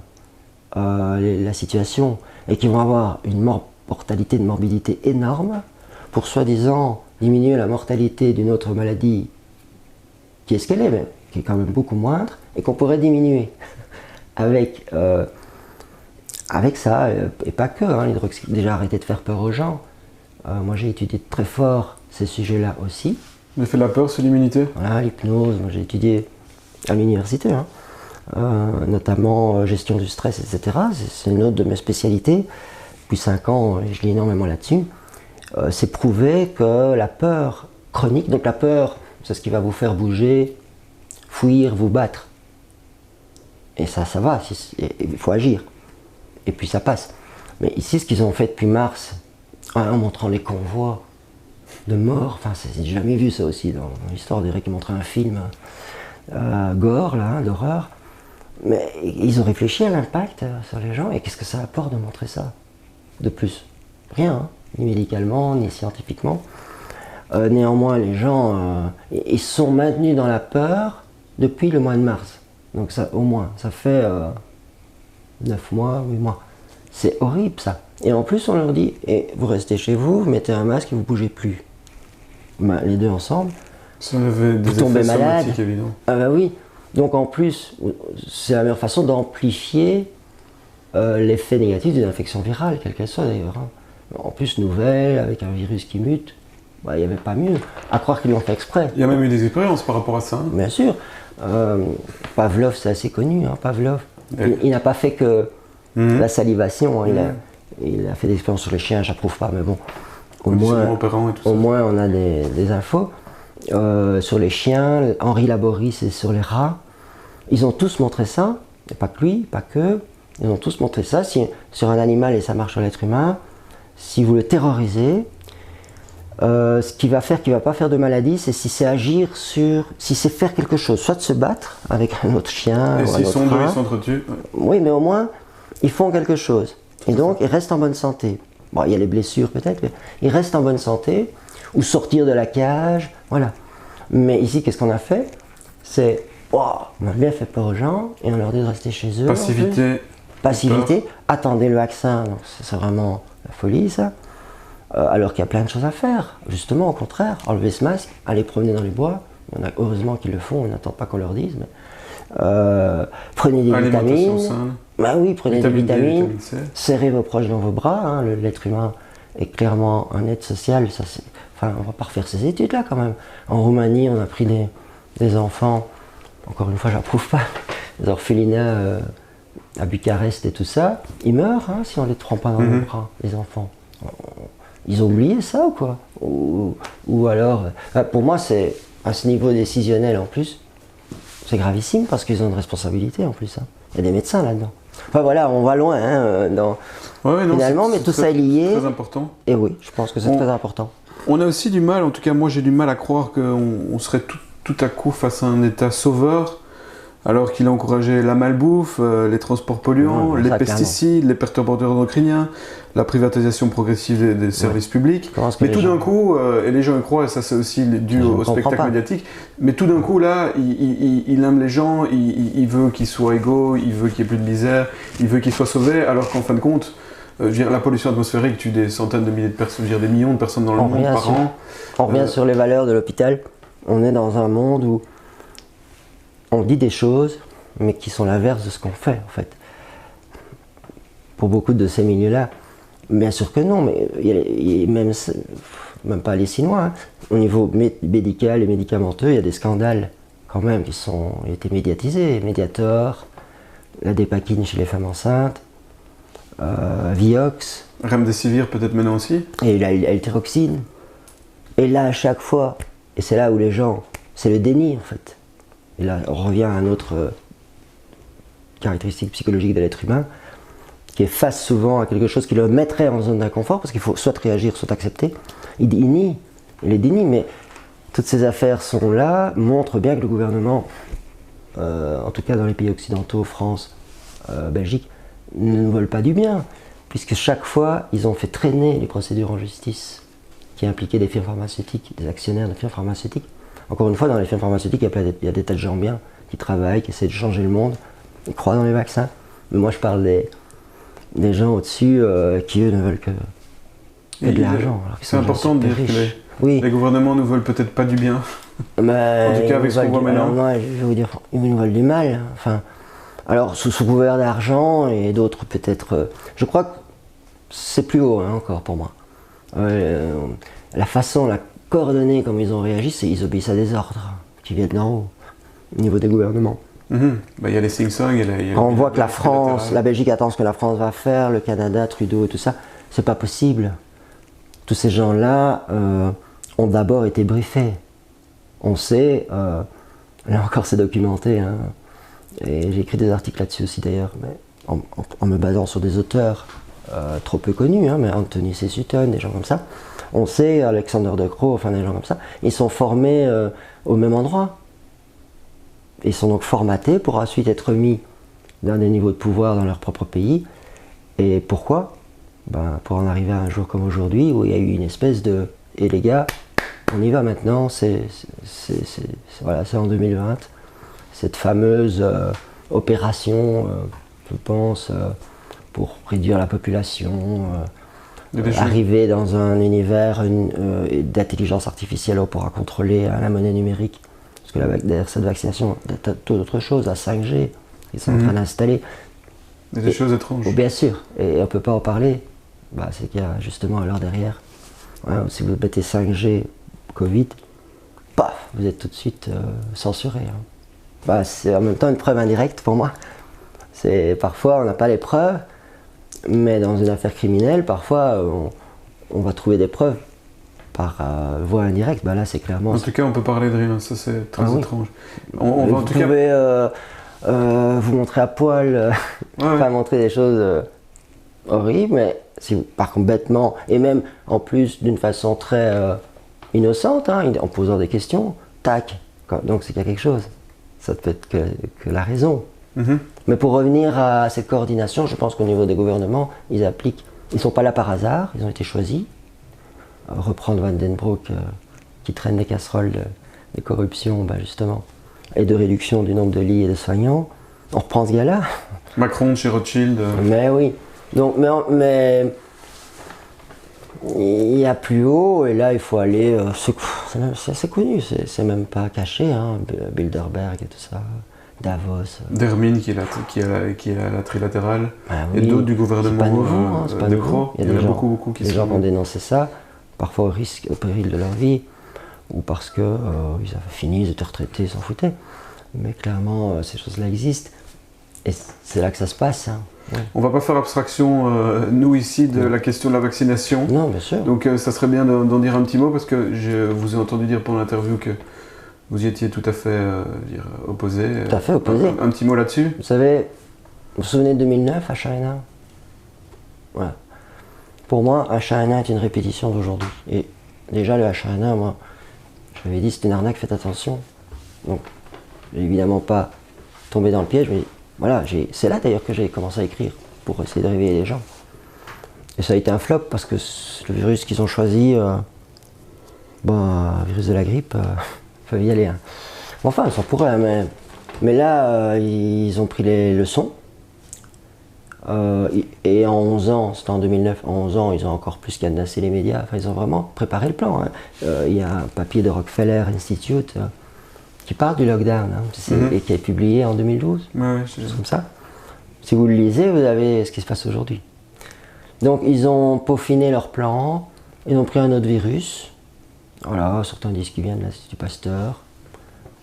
la situation et qui vont avoir une mortalité, une morbidité énorme pour soi-disant diminuer la mortalité d'une autre maladie qui est ce qu'elle est, mais qui est quand même beaucoup moindre et qu'on pourrait diminuer avec ça, et pas que, hein, déjà arrêter de faire peur aux gens. Moi j'ai étudié très fort ces sujets-là aussi. L'effet de la peur sur l'immunité? Voilà, l'hypnose, moi j'ai étudié à l'université, hein, notamment gestion du stress, etc. C'est une autre de mes spécialités. Depuis 5 ans, je lis énormément là-dessus. C'est prouvé que la peur chronique, donc la peur, c'est ce qui va vous faire bouger, fuir, vous battre. Et ça va, il faut agir. Et puis ça passe. Mais ici, ce qu'ils ont fait depuis mars, en montrant les convois de morts, enfin, j'ai jamais vu ça aussi dans l'histoire. On dirait qu'ils montraient un film gore, là, hein, d'horreur. Mais ils ont réfléchi à l'impact sur les gens, et qu'est-ce que ça apporte de montrer ça de plus? Rien, hein, ni médicalement, ni scientifiquement. Néanmoins, les gens, ils sont maintenus dans la peur depuis le mois de mars. Donc ça, au moins, ça fait 9 mois, 8 mois. C'est horrible ça. Et en plus on leur dit, vous restez chez vous, vous mettez un masque et vous ne bougez plus. Ben, les deux ensemble, ça avait des vous tombez effets malade. somatiques, évidemment. Ah ben oui. Donc en plus, c'est la meilleure façon d'amplifier l'effet négatif d'une infection virale, quelle qu'elle soit d'ailleurs, hein. En plus nouvelle, avec un virus qui mute, il n'y avait pas mieux. À croire qu'ils l'ont fait exprès. Il y a même eu des expériences par rapport à ça. Hein. Bien sûr. Pavlov, c'est assez connu, hein, Pavlov. Il n'a pas fait que la salivation, hein, il a fait des expériences sur les chiens, j'approuve pas, mais bon, au moins on a des infos. Sur les chiens, Henri Laborie, c'est sur les rats. Ils ont tous montré ça, et pas que lui, pas que, ils ont tous montré ça. Sur un animal, et ça marche sur l'être humain, si vous le terrorisez, ce qu'il va pas faire de maladie, c'est si c'est agir sur, si c'est faire quelque chose, soit de se battre avec un autre chien, et ou s'ils un autre sont deux, rat. ils s'entretuent. Oui, mais au moins, ils font quelque chose. Et donc, ils restent en bonne santé. Bon, il y a les blessures peut-être, mais ils restent en bonne santé, ou sortir de la cage, voilà. Mais ici, qu'est-ce qu'on a fait? C'est, on a bien fait peur aux gens, et on leur dit de rester chez eux. Passivité, attendez le vaccin, donc c'est vraiment la folie ça. Alors qu'il y a plein de choses à faire, justement au contraire, enlever ce masque, aller promener dans les bois, il y en a heureusement qu'ils le font, ils n'attendent pas qu'on leur dise, mais prenez des vitamines, bah oui, prenez des vitamines, serrez vos proches dans vos bras, hein, l'être humain est clairement un être social, ça c'est, enfin on va pas refaire ces études là quand même. En Roumanie on a pris des enfants, encore une fois j'approuve pas, des orphelinats à Bucarest et tout ça, ils meurent hein, si on les prend pas dans les bras, les enfants. Ils ont oublié ça ou quoi? Ou alors, pour moi c'est à ce niveau décisionnel en plus, c'est gravissime parce qu'ils ont une responsabilité en plus. Hein. Il y a des médecins là-dedans. Enfin voilà, on va loin hein, finalement, mais tout ça est lié. C'est très important. Et oui, je pense que c'est très important. On a aussi du mal, en tout cas moi j'ai du mal à croire qu'on serait tout à coup face à un état sauveur, alors qu'il a encouragé la malbouffe, les transports polluants, les pesticides, les perturbateurs endocriniens, la privatisation progressive des services publics. Mais tout d'un coup, et les gens y croient, et ça c'est aussi dû au spectacle médiatique, mais tout d'un coup là, il aime les gens, il veut qu'ils soient égaux, il veut qu'il n'y ait plus de misère, il veut qu'ils soient sauvés, alors qu'en fin de compte, la pollution atmosphérique tue des centaines de milliers de personnes, des millions de personnes dans le monde par an. On revient sur les valeurs de l'hôpital. On est dans un monde où on dit des choses, mais qui sont l'inverse de ce qu'on fait, en fait. Pour beaucoup de ces milieux-là, bien sûr que non, mais il y a même pas aller si loin. Hein. Au niveau médical et médicamenteux, il y a des scandales quand même, ils étaient médiatisés. Mediator, la dépakine chez les femmes enceintes, Vioxx. Remdesivir peut-être maintenant aussi. Et la L-thyroxine. Et là, à chaque fois, et c'est là où les gens, c'est le déni en fait. Et là, on revient à une autre caractéristique psychologique de l'être humain, qui est face souvent à quelque chose qui le mettrait en zone d'inconfort, parce qu'il faut soit réagir, soit accepter. Il nie, il les dénie, mais toutes ces affaires sont là, montrent bien que le gouvernement, en tout cas dans les pays occidentaux, France, Belgique, ne nous veulent pas du bien, puisque chaque fois, ils ont fait traîner les procédures en justice qui impliquaient des firmes pharmaceutiques, des actionnaires de firmes pharmaceutiques. Encore une fois, dans les firmes pharmaceutiques, il y a des tas de gens bien qui travaillent, qui essaient de changer le monde, qui croient dans les vaccins. Mais moi, je parle des gens au-dessus qui, eux, ne veulent que de l'argent. C'est important de dire que les gouvernements ne nous veulent peut-être pas du bien. Mais en tout cas, avec ce qu'on voit maintenant. Moi, je vais vous dire, ils nous veulent du mal. Enfin, alors, sous couvert d'argent et d'autres peut-être. Je crois que c'est plus haut encore pour moi. La façon, la coordonnée comme ils ont réagi, c'est qu'ils obéissent à des ordres qui viennent d'en haut, au niveau des gouvernements. Il y a les sing-song. Quand on voit que la France, la Belgique attend ce que la France va faire, le Canada, Trudeau et tout ça, c'est pas possible. Tous ces gens-là ont d'abord été briefés. On sait, là encore c'est documenté, et j'ai écrit des articles là-dessus aussi d'ailleurs, mais en me basant sur des auteurs trop peu connus, mais Anthony C. Sutton, des gens comme ça. On sait, Alexander De Croo, enfin des gens comme ça, ils sont formés au même endroit. Ils sont donc formatés pour ensuite être mis dans des niveaux de pouvoir dans leur propre pays. Et pourquoi ? Pour en arriver à un jour comme aujourd'hui où il y a eu une espèce de « et les gars, on y va maintenant, c'est en 2020 ». Cette fameuse opération, je pense, pour réduire la population, arriver dans un univers d'intelligence artificielle où on pourra contrôler la monnaie numérique. Parce que derrière cette vaccination, il y a d'autres choses, la 5G, ils sont en train d'installer. Des choses étranges. Bien sûr, et on ne peut pas en parler. C'est qu'il y a justement alors derrière, si vous mettez 5G, Covid, paf, vous êtes tout de suite censuré. C'est en même temps une preuve indirecte pour moi. Parfois on n'a pas les preuves, mais dans une affaire criminelle, parfois on va trouver des preuves par voie indirecte. Là c'est clairement... En tout cas on peut parler de rien, ça c'est très étrange. Vous pouvez vous montrer à poil, pas montrer des choses horribles, mais si vous, par contre bêtement, et même en plus d'une façon très innocente, en posant des questions, tac, donc c'est qu'il y a quelque chose. Ça peut être que la raison. Mais pour revenir à cette coordination, je pense qu'au niveau des gouvernements, ils appliquent, ils ne sont pas là par hasard, ils ont été choisis. Reprendre Van Den Broek qui traîne des casseroles de corruption, justement, et de réduction du nombre de lits et de soignants. On reprend ce gars-là. Macron chez Rothschild. Mais oui. Donc, mais il y a plus haut, et là il faut aller. C'est assez connu, c'est même pas caché, Bilderberg et tout ça, Davos. Dermine qui est la trilatérale, et d'autres du gouvernement. C'est pas nouveau, c'est pas nouveau. Il y a beaucoup qui des gens qui ont dénoncé ça, parfois au péril de leur vie, ou parce que ils avaient fini, ils étaient retraités, ils s'en foutaient. Mais clairement, ces choses-là existent, et c'est là que ça se passe. On va pas faire abstraction, nous ici, de la question de la vaccination. Non, bien sûr. Donc ça serait bien d'en dire un petit mot, parce que je vous ai entendu dire pendant l'interview que vous y étiez tout à fait opposé. Tout à fait opposé. Un petit mot là-dessus. Vous savez, vous vous souvenez de 2009, H1N1 ? Voilà. Pour moi, H1N1 est une répétition d'aujourd'hui. Et déjà, le H1N1, moi, je m'avais dit, c'est une arnaque, faites attention. Donc, j'ai évidemment pas tombé dans le piège, mais voilà, c'est là d'ailleurs que j'ai commencé à écrire, pour essayer de réveiller les gens. Et ça a été un flop, parce que le virus qu'ils ont choisi, un virus de la grippe, il fallait y aller. Enfin, ils s'en pourraient, mais là, ils ont pris les leçons. Et en 11 ans, c'était en 2009, en 11 ans, ils ont encore plus cadenassé les médias. Ils ont vraiment préparé le plan. Il y a un papier de Rockefeller Institute qui parle du lockdown, et qui est publié en 2012. C'est comme ça. Si vous le lisez, vous avez ce qui se passe aujourd'hui. Donc ils ont peaufiné leur plan, ils ont pris un autre virus. Voilà, certains disent qu'il vient de l'Institut Pasteur.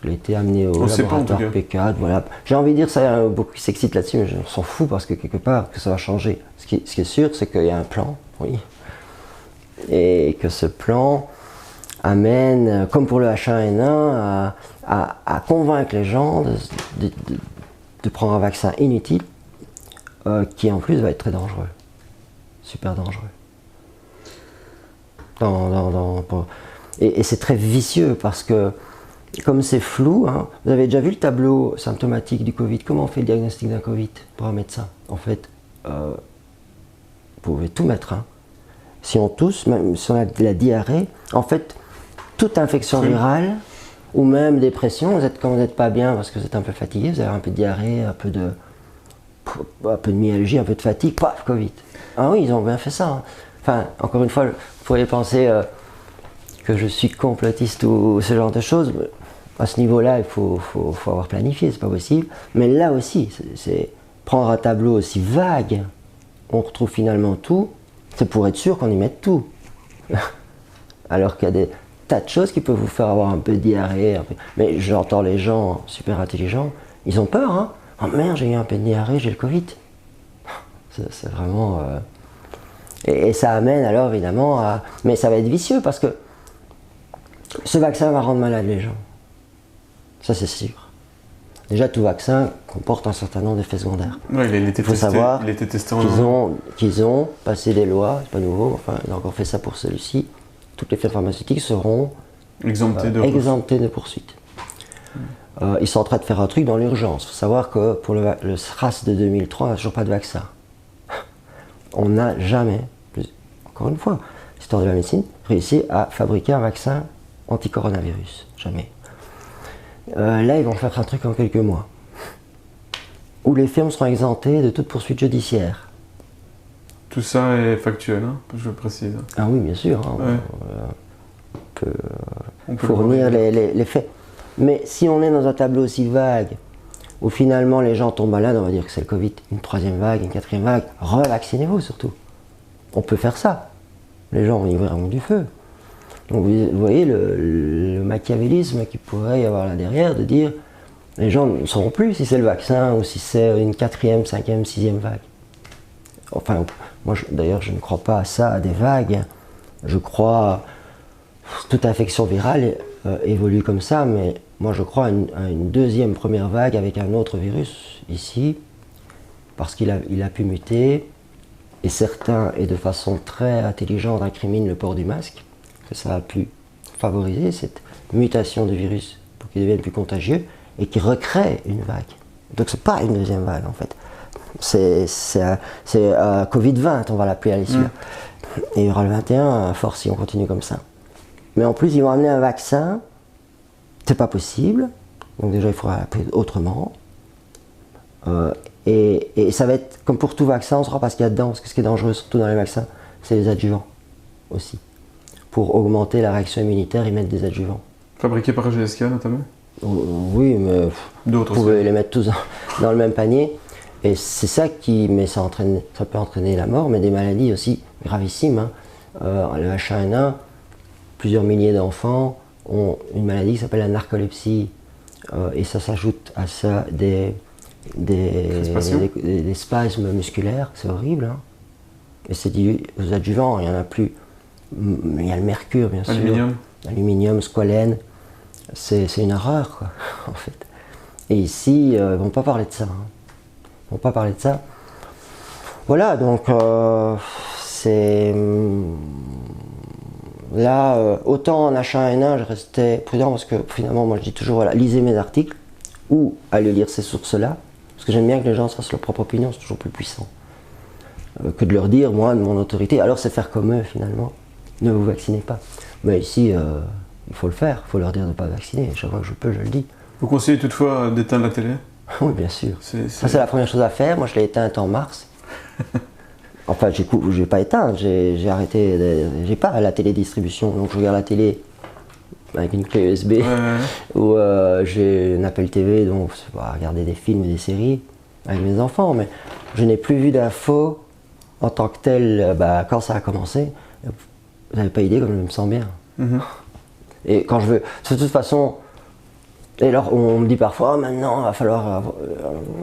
il a été amené au laboratoire P4, voilà. J'ai envie de dire, ça, il y a beaucoup qui s'excitent là-dessus, mais on s'en fout parce que quelque part, que ça va changer. Ce qui est sûr, c'est qu'il y a un plan, oui. Et que ce plan amène, comme pour le H1N1, à convaincre les gens de prendre un vaccin inutile, qui en plus va être très dangereux. Super dangereux. Et c'est très vicieux parce que, comme c'est flou, hein, vous avez déjà vu le tableau symptomatique du Covid. Comment on fait le diagnostic d'un Covid pour un médecin? En fait, vous pouvez tout mettre. Hein. Si on tousse, même si on a de la diarrhée, en fait, toute infection virale, ou même dépression, quand vous n'êtes pas bien parce que vous êtes un peu fatigué, vous avez un peu de diarrhée, un peu de myalgie, un peu de fatigue, paf, Covid. Ah oui, ils ont bien fait ça. Hein. Enfin, encore une fois, vous pourriez penser que je suis complotiste ou ce genre de choses. À ce niveau-là, il faut avoir planifié, c'est pas possible. Mais là aussi, c'est prendre un tableau aussi vague, on retrouve finalement tout, c'est pour être sûr qu'on y mette tout. Alors qu'il y a des tas de choses qui peuvent vous faire avoir un peu de diarrhée. Mais j'entends les gens super intelligents, ils ont peur, hein. Oh merde, j'ai eu un peu de diarrhée, j'ai le Covid. C'est vraiment... Et ça amène alors évidemment à... Mais ça va être vicieux parce que ce vaccin va rendre malade les gens. Ça c'est sûr. Déjà tout vaccin comporte un certain nombre d'effets secondaires. Ouais, il faut savoir qu'ils ont passé des lois, c'est pas nouveau, enfin ils ont encore fait ça pour celui-ci. Toutes les firmes pharmaceutiques seront exemptées de poursuites. Ils sont en train de faire un truc dans l'urgence. Il faut savoir que pour le SRAS de 2003, on n'a toujours pas de vaccin. On n'a jamais, encore une fois, l'histoire de la médecine, réussi à fabriquer un vaccin anti-coronavirus. Jamais. Là, ils vont faire un truc en quelques mois, où les firmes seront exemptées de toute poursuite judiciaire. Tout ça est factuel, hein, je précise. Ah oui, bien sûr. Hein, ouais. On peut fournir les faits. Mais si on est dans un tableau aussi vague, où finalement les gens tombent malades, on va dire que c'est le Covid, une troisième vague, une quatrième vague, revaccinez-vous surtout. On peut faire ça. Les gens y verront du feu. Donc vous voyez le machiavélisme qu'il pourrait y avoir là derrière, de dire les gens ne sauront plus si c'est le vaccin ou si c'est une quatrième, cinquième, sixième vague. Enfin, moi d'ailleurs je ne crois pas à ça, à des vagues. Je crois toute infection virale évolue comme ça, mais moi je crois à une deuxième première vague avec un autre virus ici, parce qu'il a pu muter, et certains, et de façon très intelligente, incriminent le port du masque, que ça a pu favoriser cette mutation du virus pour qu'il devienne plus contagieux, et qui recrée une vague. Donc c'est pas une deuxième vague en fait. C'est Covid-20, on va l'appeler à l'issue. Et il y aura le 21 à force si on continue comme ça. Mais en plus, ils vont amener un vaccin, c'est pas possible, donc déjà il faudra l'appeler autrement. Et ça va être, comme pour tout vaccin, on saura pas ce qu'il y a dedans, parce que ce qui est dangereux, surtout dans les vaccins, c'est les adjuvants aussi. Pour augmenter la réaction immunitaire, ils mettent des adjuvants. Fabriqués par GSK notamment? Oui, mais vous pouvez les mettre tous dans le même panier. Et c'est ça qui, mais ça peut entraîner la mort, mais des maladies aussi gravissimes. Hein. Le H1N1, plusieurs milliers d'enfants ont une maladie qui s'appelle la narcolepsie. Et ça s'ajoute à ça des spasmes musculaires, c'est horrible. Hein. Et c'est dit aux adjuvants, il y en a plus. Il y a le mercure, bien sûr. Aluminium, squalène. C'est une horreur, quoi, en fait. Et ici, ils ne vont pas parler de ça. Hein. Ils ne vont pas parler de ça. Voilà, donc c'est... Là, autant en H1N1, je restais prudent parce que finalement, moi je dis toujours, voilà, lisez mes articles ou allez lire ces sources-là. Parce que j'aime bien que les gens se fassent leur propre opinion, c'est toujours plus puissant. Que de leur dire, moi, de mon autorité, alors c'est faire comme eux finalement. Ne vous vaccinez pas. Mais ici, il faut le faire, il faut leur dire de ne pas vacciner. Chaque fois que je peux, je le dis. Vous conseillez toutefois d'éteindre la télé? Oui, bien sûr. Ça, c'est la première chose à faire. Moi, je l'ai éteinte en mars. Enfin, j'ai pas éteint, j'ai arrêté. J'ai pas la télédistribution, donc je regarde la télé avec une clé USB. Ou j'ai une Apple TV, donc je vais regarder des films ou des séries avec mes enfants. Mais je n'ai plus vu d'infos en tant que telle quand ça a commencé. Vous n'avez pas idée comme je me sens bien. Et quand je veux. De toute façon, Et alors on me dit parfois, oh, maintenant il va falloir avoir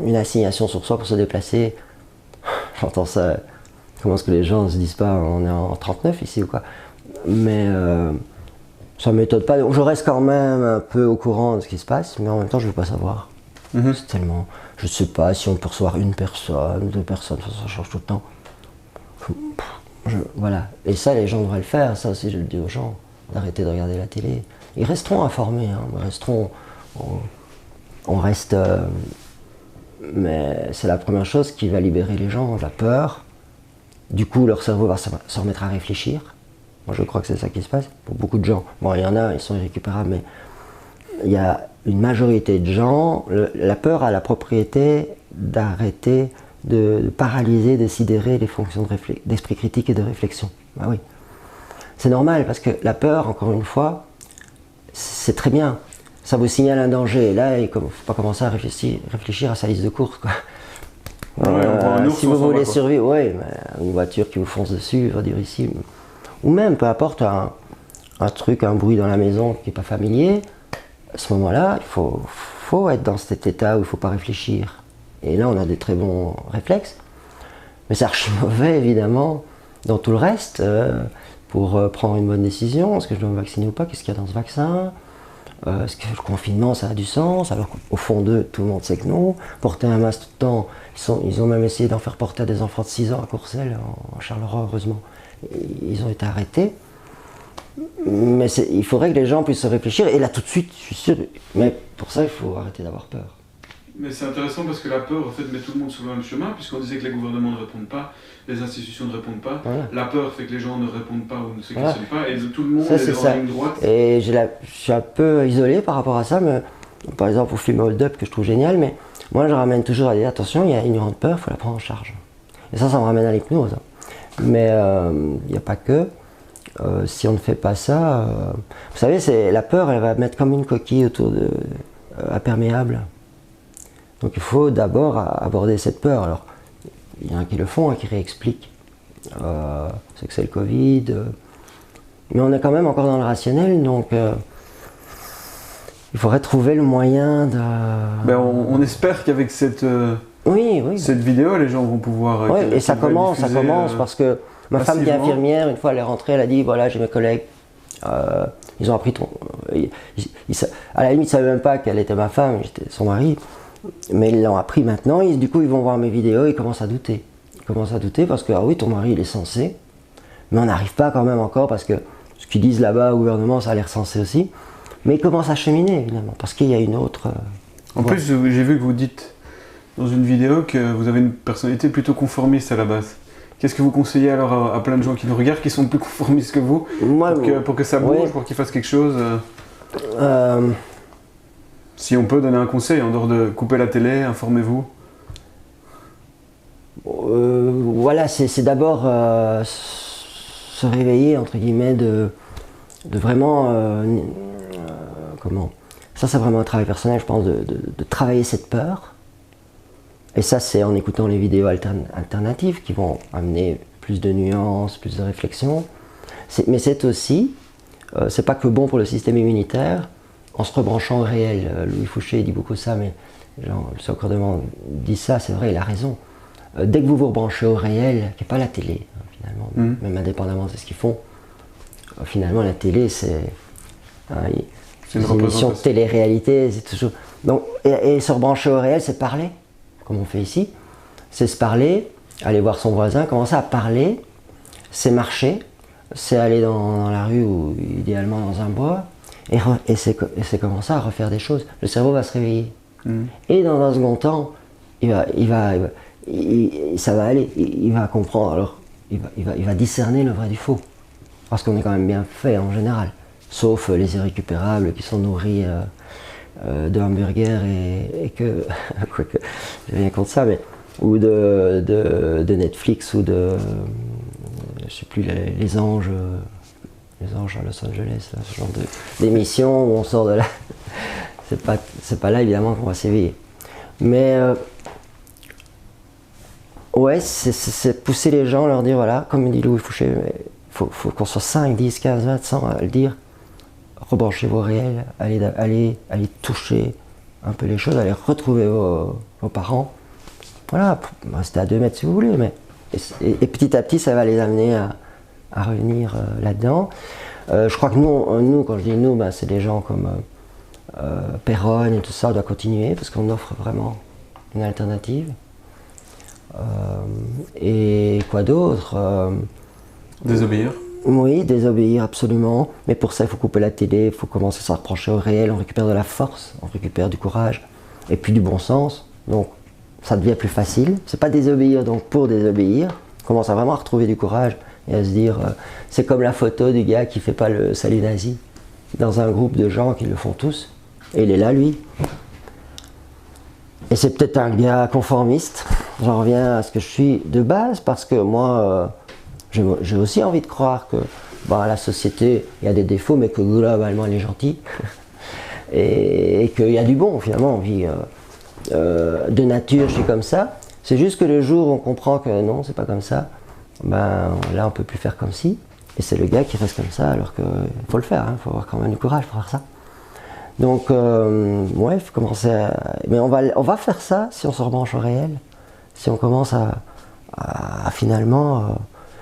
une assignation sur soi pour se déplacer. J'entends ça, comment est-ce que les gens ne se disent pas, on est en 39 ici ou quoi. Mais ça ne m'étonne pas, donc je reste quand même un peu au courant de ce qui se passe, mais en même temps je ne veux pas savoir. C'est tellement, je ne sais pas si on peut recevoir une personne, 2 personnes, ça change tout le temps. Voilà, et ça les gens devraient le faire, ça aussi je le dis aux gens, d'arrêter de regarder la télé. Ils resteront informés, on reste, mais c'est la première chose qui va libérer les gens, la peur. Du coup leur cerveau va se remettre à réfléchir. Moi je crois que c'est ça qui se passe pour beaucoup de gens. Bon, il y en a, ils sont irrécupérables, mais il y a une majorité de gens, la peur a la propriété d'arrêter, de paralyser, de sidérer les fonctions d'esprit critique et de réflexion. Ben oui. C'est normal parce que la peur, encore une fois, c'est très bien. Ça vous signale un danger. Et là, il ne faut pas commencer à réfléchir à sa liste de courses, quoi. Si vous voulez survivre, oui, une voiture qui vous fonce dessus, va dire ici. Ou même, peu importe, un truc, un bruit dans la maison qui n'est pas familier. À ce moment-là, il faut être dans cet état où il ne faut pas réfléchir. Et là, on a des très bons réflexes. Mais c'est archi mauvais, évidemment, dans tout le reste, pour prendre une bonne décision. Est-ce que je dois me vacciner ou pas? Qu'est-ce qu'il y a dans ce vaccin? Est-ce que le confinement, ça a du sens? Alors qu'au fond d'eux, tout le monde sait que non. Porter un masque tout le temps, ils ont même essayé d'en faire porter à des enfants de 6 ans à Courcelles, en Charleroi, heureusement. Ils ont été arrêtés. Mais il faudrait que les gens puissent se réfléchir, et là tout de suite, je suis sûr, mais pour ça il faut arrêter d'avoir peur. Mais c'est intéressant parce que la peur en fait met tout le monde sur le même chemin, puisqu'on disait que les gouvernements ne répondent pas, les institutions ne répondent pas, voilà. La peur fait que les gens ne répondent pas ou ne se questionnent pas, et tout le monde est dans la ligne droite. Et je suis un peu isolé par rapport à ça, mais par exemple au film Hold Up que je trouve génial, mais moi je ramène toujours à dire attention, il y a une grande peur, il faut la prendre en charge. Et ça me ramène à l'hypnose. Mais il n'y a pas que. Si on ne fait pas ça, vous savez, la peur, elle va mettre comme une coquille autour imperméable. Donc il faut d'abord aborder cette peur. Alors, il y en a qui le font, qui réexpliquent. C'est que c'est le Covid. Mais on est quand même encore dans le rationnel, donc il faudrait trouver le moyen de... Ben on espère qu'avec cette vidéo, les gens vont pouvoir... Oui, et ça commence parce que ma femme qui est infirmière, une fois elle est rentrée, elle a dit voilà, j'ai mes collègues, ils ont appris à la limite, ils ne savaient même pas qu'elle était ma femme, j'étais son mari, mais ils l'ont appris maintenant, du coup ils vont voir mes vidéos, ils commencent à douter. Ils commencent à douter parce que, ah oui, ton mari il est censé, mais on n'arrive pas quand même encore parce que ce qu'ils disent là-bas au gouvernement, ça a l'air censé aussi, mais ils commencent à cheminer évidemment, parce qu'il y a une autre... En plus, j'ai vu que vous dites dans une vidéo que vous avez une personnalité plutôt conformiste à la base. Qu'est-ce que vous conseillez alors à plein de gens qui nous regardent, qui sont plus conformistes que vous, pour que ça bouge, pour qu'ils fassent quelque chose Si on peut donner un conseil, en dehors de couper la télé, informez-vous. Voilà, c'est d'abord se réveiller, entre guillemets, de vraiment... comment ça, c'est vraiment un travail personnel, je pense, de travailler cette peur. Et ça, c'est en écoutant les vidéos alternatives qui vont amener plus de nuances, plus de réflexion. Mais c'est aussi, c'est pas que bon pour le système immunitaire, en se rebranchant au réel. Louis Fouché dit beaucoup ça, mais le Accordement dit ça, c'est vrai, il a raison. Dès que vous vous rebranchez au réel, qui n'est pas la télé, finalement, même indépendamment de ce qu'ils font, finalement, la télé, c'est une émission de télé-réalité, c'est toujours... Donc, et se rebrancher au réel, c'est parler. Comme on fait ici, c'est se parler, aller voir son voisin, commencer à parler, c'est marcher, c'est aller dans la rue ou idéalement dans un bois, et c'est commencer à refaire des choses. Le cerveau va se réveiller. Et dans un second temps, ça va aller, il va comprendre, alors il va discerner le vrai du faux. Parce qu'on est quand même bien fait en général, sauf les irrécupérables qui sont nourris de hamburgers et que, quoique, j'ai rien contre ça, mais ou de Netflix ou de, je sais plus, les anges à Los Angeles, là, ce genre d'émission où on sort de là. C'est pas là évidemment qu'on va s'éveiller. Mais ouais, c'est pousser les gens, leur dire voilà, comme dit Louis Fouché, il faut qu'on soit 5, 10, 15, 20, 100 à le dire. rebranchez-vous au réel, allez toucher un peu les choses, allez retrouver vos parents. Voilà, restez à 2 mètres si vous voulez, mais et petit à petit, ça va les amener à revenir là-dedans. Je crois que nous, quand je dis nous, c'est des gens comme Péronne et tout ça, on doit continuer parce qu'on offre vraiment une alternative. Et quoi d'autre Désobéir. Oui, désobéir absolument, mais pour ça il faut couper la télé, il faut commencer à se rapprocher au réel, on récupère de la force, on récupère du courage, et puis du bon sens, donc ça devient plus facile. C'est pas désobéir donc pour désobéir, on commence à vraiment retrouver du courage et à se dire, c'est comme la photo du gars qui fait pas le salut nazi, dans un groupe de gens qui le font tous, et il est là lui. Et c'est peut-être un gars conformiste, j'en reviens à ce que je suis de base, parce que moi, j'ai aussi envie de croire que la société, il y a des défauts, mais que globalement elle est gentille, et qu'il y a du bon finalement, on vit de nature, je suis comme ça. C'est juste que le jour où on comprend que non, c'est pas comme ça, là on peut plus faire comme si, et c'est le gars qui reste comme ça, alors qu'il faut le faire, il faut avoir quand même du courage pour faire ça. Donc, ouais, il faut commencer à... Mais on va faire ça si on se rebranche au réel, si on commence à finalement...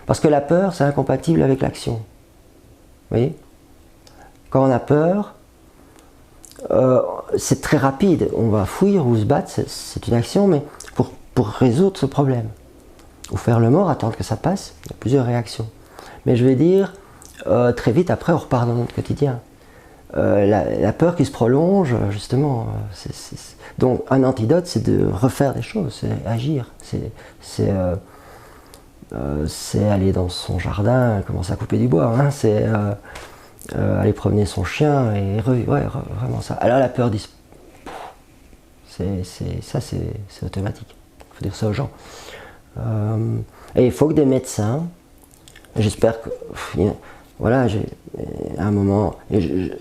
Parce que la peur, c'est incompatible avec l'action. Vous voyez ? Quand on a peur, c'est très rapide. On va fuir ou se battre, c'est une action, mais pour résoudre ce problème. Ou faire le mort, attendre que ça passe, il y a plusieurs réactions. Mais je vais dire, très vite après, on repart dans notre quotidien. La peur qui se prolonge, justement. Donc un antidote, c'est de refaire des choses, c'est agir. C'est aller dans son jardin, commencer à couper du bois. C'est aller promener son chien et vraiment ça. Alors la peur dit, c'est automatique. Il faut dire ça aux gens. Et il faut que des médecins, j'espère que, voilà, à un moment,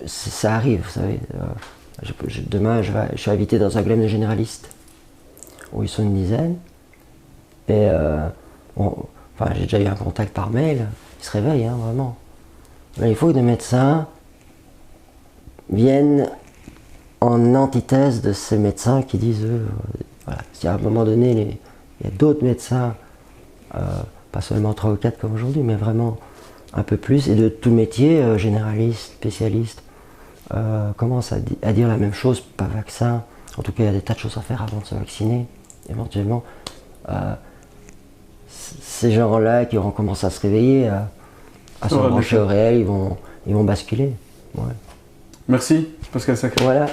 ça arrive, vous savez, demain je suis invité dans un glam de généralistes, où ils sont une dizaine, et j'ai déjà eu un contact par mail, ils se réveillent, vraiment. Mais il faut que des médecins viennent en antithèse de ces médecins qui disent, voilà, si à un moment donné, il y a d'autres médecins, pas seulement 3 ou 4 comme aujourd'hui, mais vraiment un peu plus, et de tout métier, généraliste, spécialiste, commence à dire la même chose, pas vaccin, en tout cas il y a des tas de choses à faire avant de se vacciner, éventuellement. Ces gens-là qui auront commencé à se réveiller, à se brancher au réel, ils vont basculer. Ouais. Merci, Pascal Sacré. Voilà.